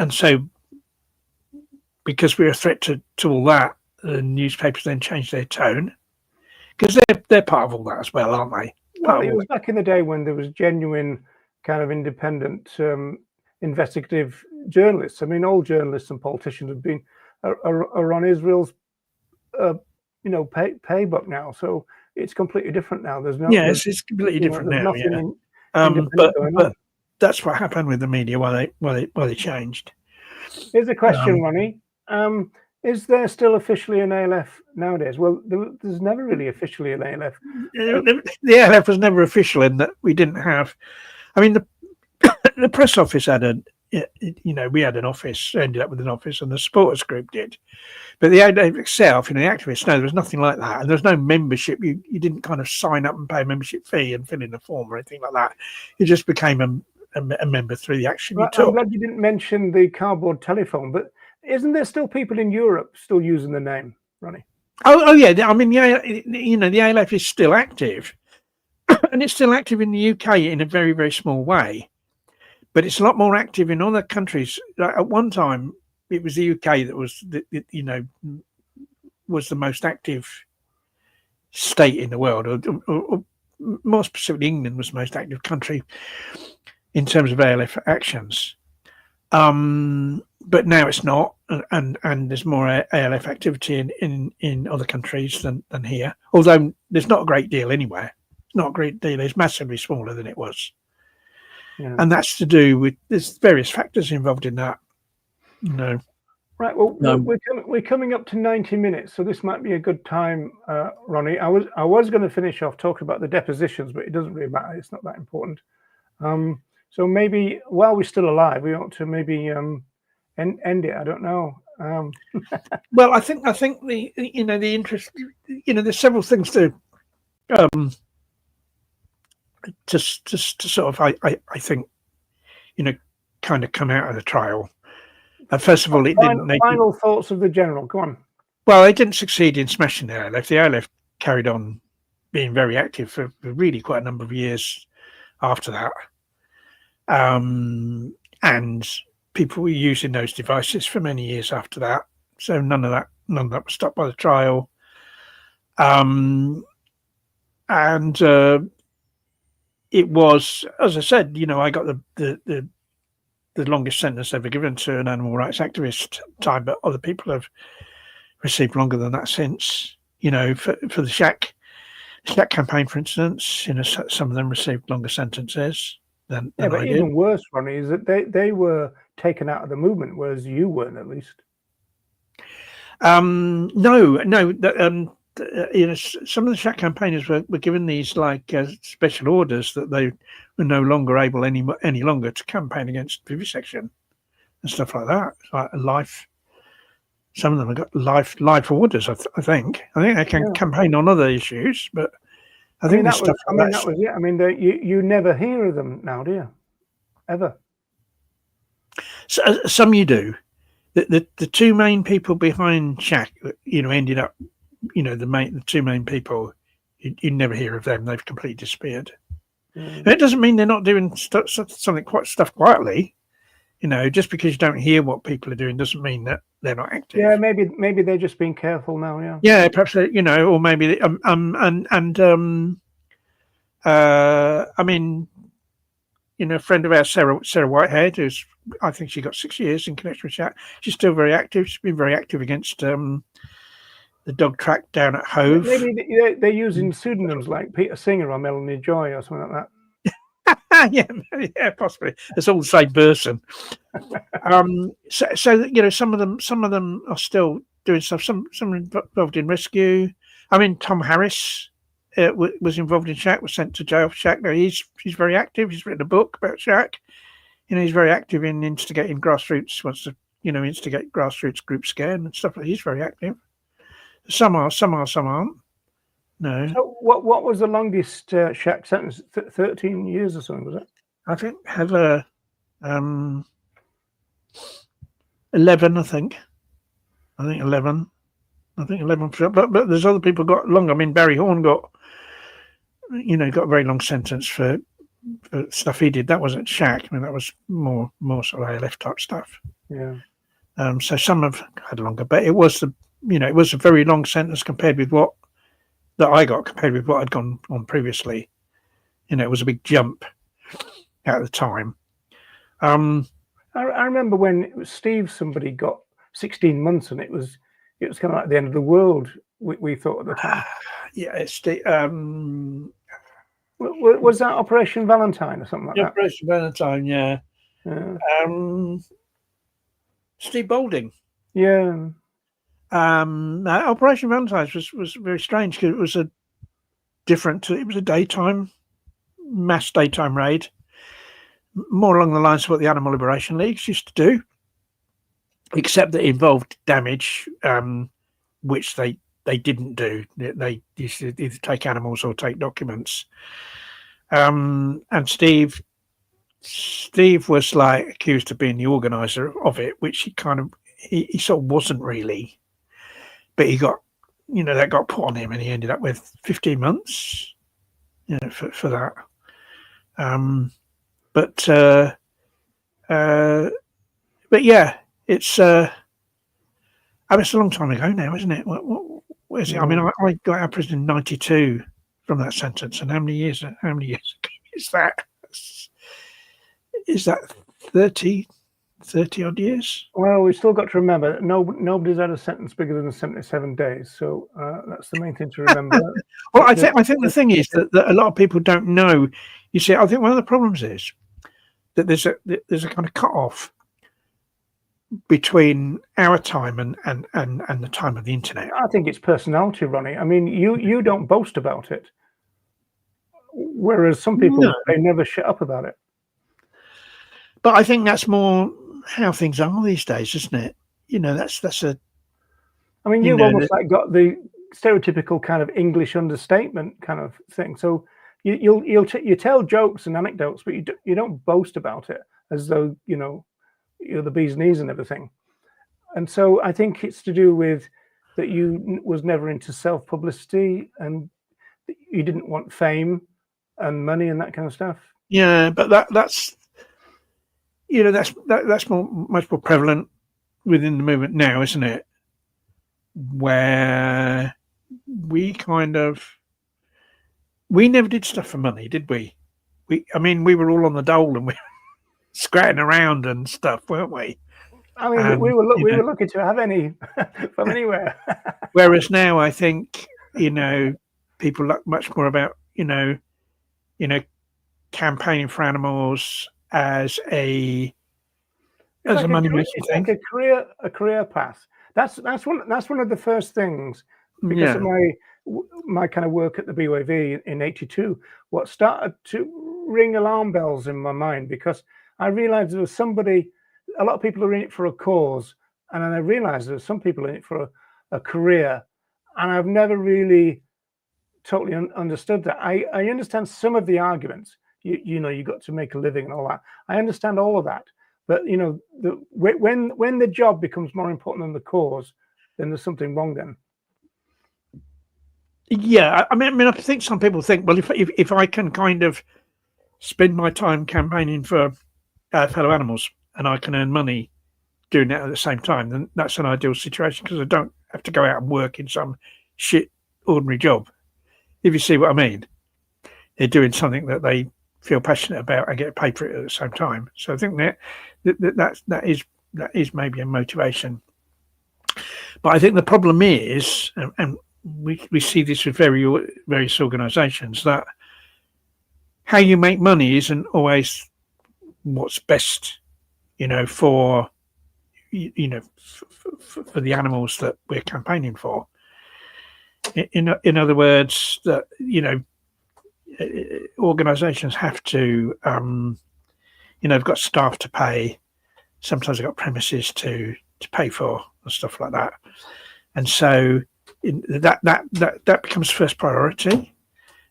so because we're a threat to all that, the newspapers then changed their tone, because they're part of all that as well, aren't they? Well, it was back in the day when there was genuine kind of independent investigative journalists. I mean, all journalists and politicians have been are on Israel's paybook now, so it's completely different now. There's no it's completely different now. Nothing but going on. that's what happened with the media while they changed. Here's a question, Ronnie. Is there still officially an ALF nowadays? Well, there's never really officially an ALF. The ALF was never official in that we didn't have. I mean, the press office had we had an office, ended up with an office, and the supporters group did. But the ALF itself, the activists, no, there was nothing like that, and there was no membership. You didn't kind of sign up and pay a membership fee and fill in a form or anything like that. You just became a member through the action you took. I'm glad you didn't mention the cardboard telephone, but isn't there still people in Europe still using the name, Ronnie? Oh yeah. I mean, the ALF is still active, and it's still active in the UK in a very, very small way. But it's a lot more active in other countries. Like at one time, it was the UK that was, was the most active state in the world, or more specifically, England was the most active country in terms of ALF actions. But now it's not, and there's more ALF activity in other countries than here. Although there's not a great deal anywhere. It's not a great deal. It's massively smaller than it was. Yeah. And that's to do with there's various factors involved in that. Right. Well, we're coming up to 90 minutes, so this might be a good time, Ronnie. I was going to finish off talking about the depositions, but it doesn't really matter. It's not that important. So maybe while we're still alive, we ought to maybe end it. I don't know. Well, I think the interest. There's several things to sort of I think kind of come out of the trial. First of all, it didn't. Final thoughts of the general. Go on. Well, they didn't succeed in smashing the ALF. The ALF carried on being very active for really quite a number of years after that, and people were using those devices for many years after that. So none of that was stopped by the trial, and it was, as I said, I got the longest sentence ever given to an animal rights activist time, but other people have received longer than that since. For the Shack campaign, for instance, some of them received longer sentences than but I did. Even worse, Ronnie, is that they were taken out of the movement, whereas you weren't, at least. No. Some of the Shack campaigners were given these special orders that they were no longer able any longer to campaign against vivisection and stuff like that. Like life. Some of them have got life orders. I think they can campaign on other issues, but I think that was it. I mean, you never hear of them now, do you? Ever? So, some you do. The two main people behind Shack, ended up. The two main people, you never hear of them. They've completely disappeared. It doesn't mean they're not doing stuff quietly. Just because you don't hear what people are doing doesn't mean that they're not active. Yeah, maybe they're just being careful now. Yeah. Yeah, perhaps or maybe I mean, a friend of ours, Sarah Whitehead, who's I think she got 6 years in connection with Shack. She's still very active. She's been very active against the dog track down at Hove. Maybe they're using pseudonyms like Peter Singer or Melanie Joy or something like that. yeah, possibly. It's all the same person. So some of them are still doing stuff. Some involved in rescue. I mean, Tom Harris was involved in Shack. Was sent to jail for Shack. Now he's very active. He's written a book about Shack. He's very active in instigating grassroots. Wants to instigate grassroots groups again and stuff like that. He's very active. Some are, some aren't. No. So what was the longest Shack sentence? 13 years or something, was it? I think Heather 11, I think 11. I think 11 for sure. But there's other people got longer. I mean, Barry Horn got a very long sentence for stuff he did. That wasn't Shack. I mean, that was more sort of ALF type stuff. Yeah. So some have had longer, but it was it was a very long sentence compared with what that I got compared with what I'd gone on previously. It was a big jump at the time. I remember when it was Steve, somebody got 16 months, and it was kind of like the end of the world. We thought at the time. Yeah, it's the Was that Operation Valentine or something like that? Operation Valentine. Yeah. Yeah. Steve Balding. Yeah. Operation Valentine was very strange because it was a mass daytime raid, more along the lines of what the Animal Liberation Leagues used to do, except that it involved damage, which they didn't do. They used to either take animals or take documents. And Steve was like accused of being the organizer of it, which he sort of wasn't really, but he got, that got put on him, and he ended up with 15 months, for that. But yeah, it's it's a long time ago now, isn't it? What is it? I mean, I got out of prison in '92 from that sentence, and how many years ago is that? Is that 30 odd years? Well, we've still got to remember that nobody's had a sentence bigger than 77 days. So that's the main thing to remember. Well, I think the thing is that a lot of people don't know. You see, I think one of the problems is that there's a kind of cut-off between our time and the time of the internet. I think it's personality, Ronnie. I mean, you don't boast about it, whereas some people, they never shut up about it. But I think that's more how things are these days, isn't it? That's a. I mean, you've almost like got the stereotypical kind of English understatement kind of thing. So you tell jokes and anecdotes, but you don't boast about it as though you're the bee's knees and everything. And so I think it's to do with that you was never into self-publicity, and you didn't want fame and money and that kind of stuff. Yeah, but that's much more prevalent within the movement now, isn't it? Where we never did stuff for money, did we? We were all on the dole and we were scratching around and stuff, weren't we? I mean, we were lucky to have any from anywhere. Whereas now, I think people look much more about campaigning for animals as a money making thing, like a career path. That's one of the first things, because of my kind of work at the BYV in '82. What started to ring alarm bells in my mind, because I realized there was a lot of people are in it for a cause, and then I realized there were some people in it for a career, and I've never really totally understood that. I understand some of the arguments. You got to make a living and all that. I understand all of that. But when the job becomes more important than the cause, then there's something wrong. Then, yeah, I mean, I think some people think, well, if I can kind of spend my time campaigning for fellow animals and I can earn money doing that at the same time, then that's an ideal situation, because I don't have to go out and work in some shit ordinary job. If you see what I mean, they're doing something that they feel passionate about and get paid for it at the same time. So I think that is maybe a motivation. But I think the problem is, and we see this with various organisations, that how you make money isn't always what's best, for for the animals that we're campaigning for. In other words, that organisations have to, they've got staff to pay. Sometimes they've got premises to pay for and stuff like that. And so that becomes first priority.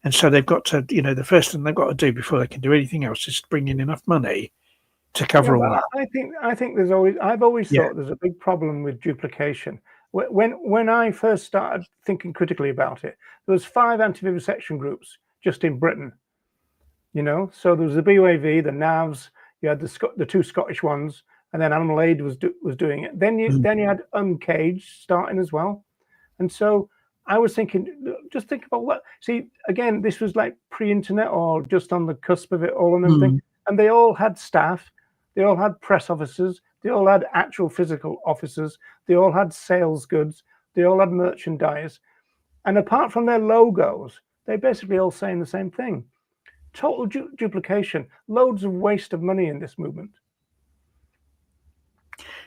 And so they've got to, the first thing they've got to do before they can do anything else is bring in enough money to cover all that. I think I've always thought there's a big problem with duplication. When I first started thinking critically about it, there was 5 anti-vivisection groups just in Britain. So there was the BUAV, the NAVs, you had the 2 Scottish ones, and then Animal Aid was doing it. Then you had Uncaged starting as well. And so I was thinking, just think about what. See, again, this was like pre-internet or just on the cusp of it all and everything. And they all had staff. They all had press officers. They all had actual physical officers. They all had sales goods. They all had merchandise. And apart from their logos, they basically all saying the same thing. Total duplication. Loads of waste of money in this movement.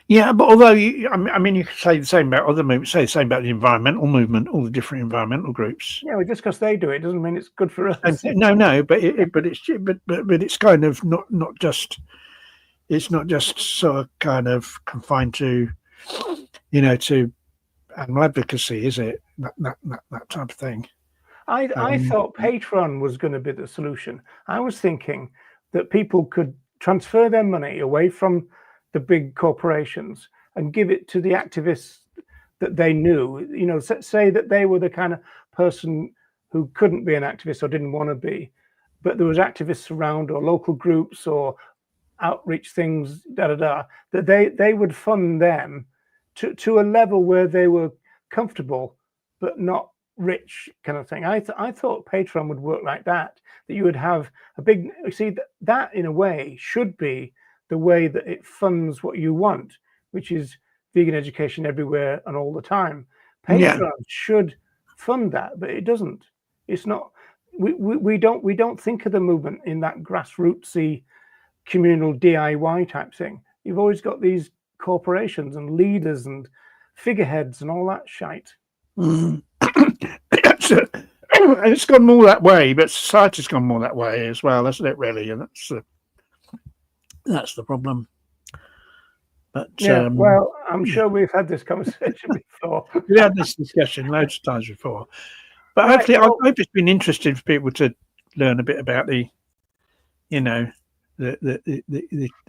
Yeah, but although I mean, you could say the same about other movements. Say the same about the environmental movement, all the different environmental groups. Yeah, well, just because they do it doesn't mean it's good for us. No, but it's kind of not just. It's not just sort of kind of confined to, to animal advocacy, is it? That type of thing. I thought Patreon was going to be the solution. I was thinking that people could transfer their money away from the big corporations and give it to the activists that they knew. Say that they were the kind of person who couldn't be an activist or didn't want to be, but there was activists around, or local groups, or outreach things, that they would fund them to a level where they were comfortable but not rich, kind of thing. I thought Patreon would work like that you would have a big, that in a way should be the way that it funds what you want, which is vegan education everywhere and all the time. Patreon should fund that, but it doesn't. It's not. We don't think of the movement in that grassrootsy, communal DIY type thing. You've always got these corporations and leaders and figureheads and all that shite. It's gone more that way, but society's gone more that way as well, hasn't it? Really, and that's the problem. But well, I'm sure we've had this conversation before. We had this discussion loads of times before. But hopefully, I hope it's been interesting for people to learn a bit about the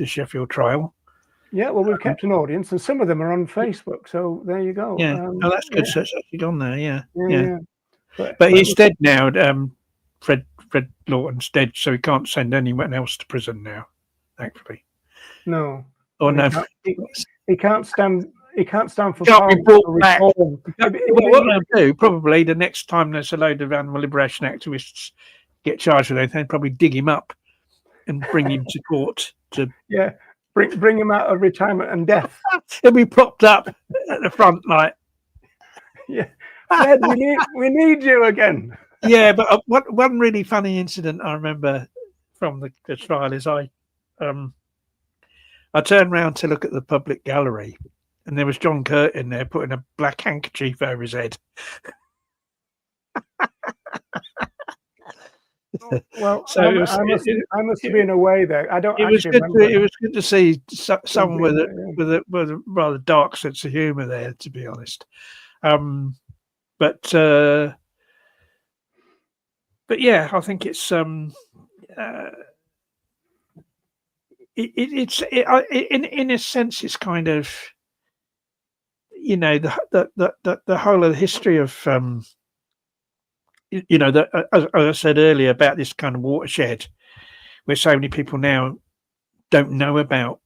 Sheffield trial. Yeah, well, we've kept an audience, and some of them are on Facebook. So there you go. Yeah, that's good. So it's actually gone there. Yeah. But he's dead now. Fred Lawton's dead, so he can't send anyone else to prison now. Thankfully. No. Or no. He can't stand. He can't stand for. Can't be brought back. What they'll do probably the next time there's a load of animal liberation activists get charged with anything, probably dig him up and bring him to court to. Yeah. Bring him out of retirement and death. He'll be propped up at the front, like. Yeah, Fred, we need you again. Yeah, but one really funny incident I remember from the trial is I turned round to look at the public gallery, and there was John Curtin there putting a black handkerchief over his head. Well, so I must have been away there. I don't. It was good to see someone with a rather dark sense of humour there, to be honest. But yeah, I think it's it's in a sense it's kind of the whole of the history of as I said earlier about this kind of watershed where so many people now don't know about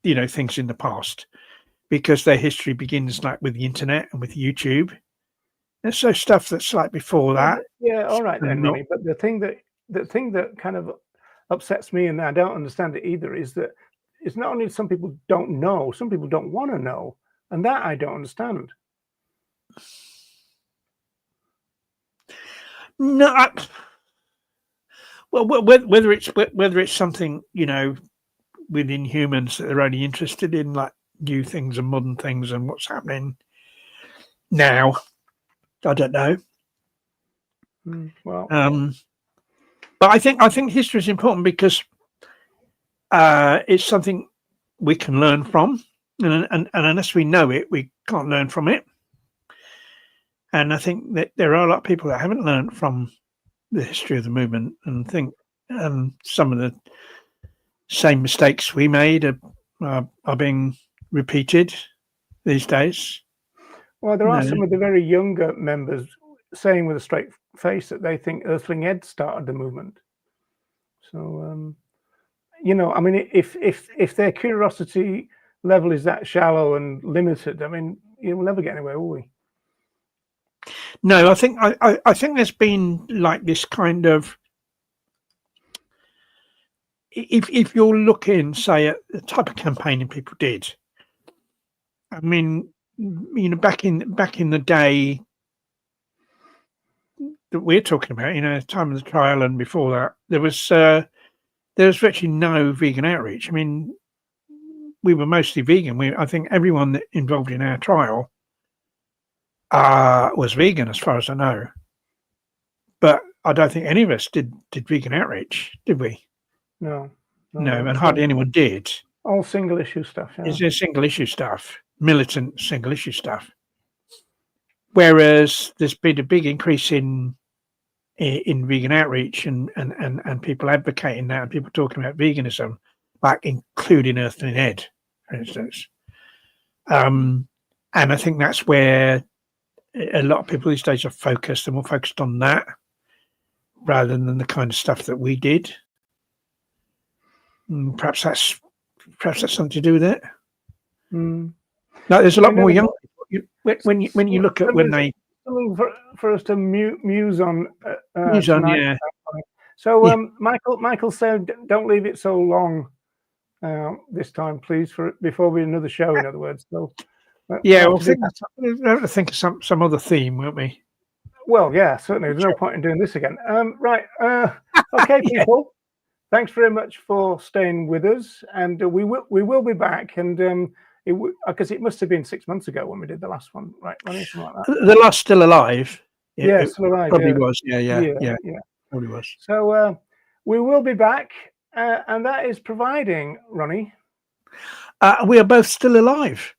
things in the past because their history begins like with the internet and with YouTube. There's so stuff that's like before that. Yeah, all right then, Ronnie. But the thing that kind of upsets me, and I don't understand it either, is that it's not only some people don't know, some people don't want to know, and that I don't understand. No, well, whether it's something within humans that they're only interested in, like new things and modern things and what's happening now, I don't know. Well, but I think history is important because it's something we can learn from, and unless we know it, we can't learn from it. And I think that there are a lot of people that haven't learned from the history of the movement and think some of the same mistakes we made are being repeated these days. Well, there are some of the very younger members saying with a straight face that they think Earthling Ed started the movement. So, I mean, if their curiosity level is that shallow and limited, I mean, we'll never get anywhere, will we? No, I think there's been like this kind of if you're looking, say, at the type of campaigning people did, I mean, back in the day that we're talking about, the time of the trial and before that, there was virtually no vegan outreach. I mean, we were mostly vegan. I think everyone that involved in our trial was vegan, as far as I know. But I don't think any of us did vegan outreach, did we? No, and hardly anyone did. All single issue stuff. Yeah. Is there single issue stuff, militant single issue stuff? Whereas there's been a big increase in vegan outreach and people advocating that, and people talking about veganism, like including Earthling Ed, for instance. And I think that's where a lot of people these days are focused. They're more focused on that rather than the kind of stuff that we did. Perhaps that's something to do with it. No, there's a lot more young people. When you look at when they something for us to muse on. Yeah. So Michael said, "Don't leave it so long this time, please, before we another show." In other words, so we'll think of some other theme, won't we? Well, yeah, certainly. There's no point in doing this again. Right. Okay, people. Thanks very much for staying with us, and we will be back. And because it must have been 6 months ago when we did the last one, right? Something like that. The last Still Alive. Yeah, Still Alive. Probably was. Yeah. Probably was. So we will be back, and that is providing, Ronnie. We are both still alive.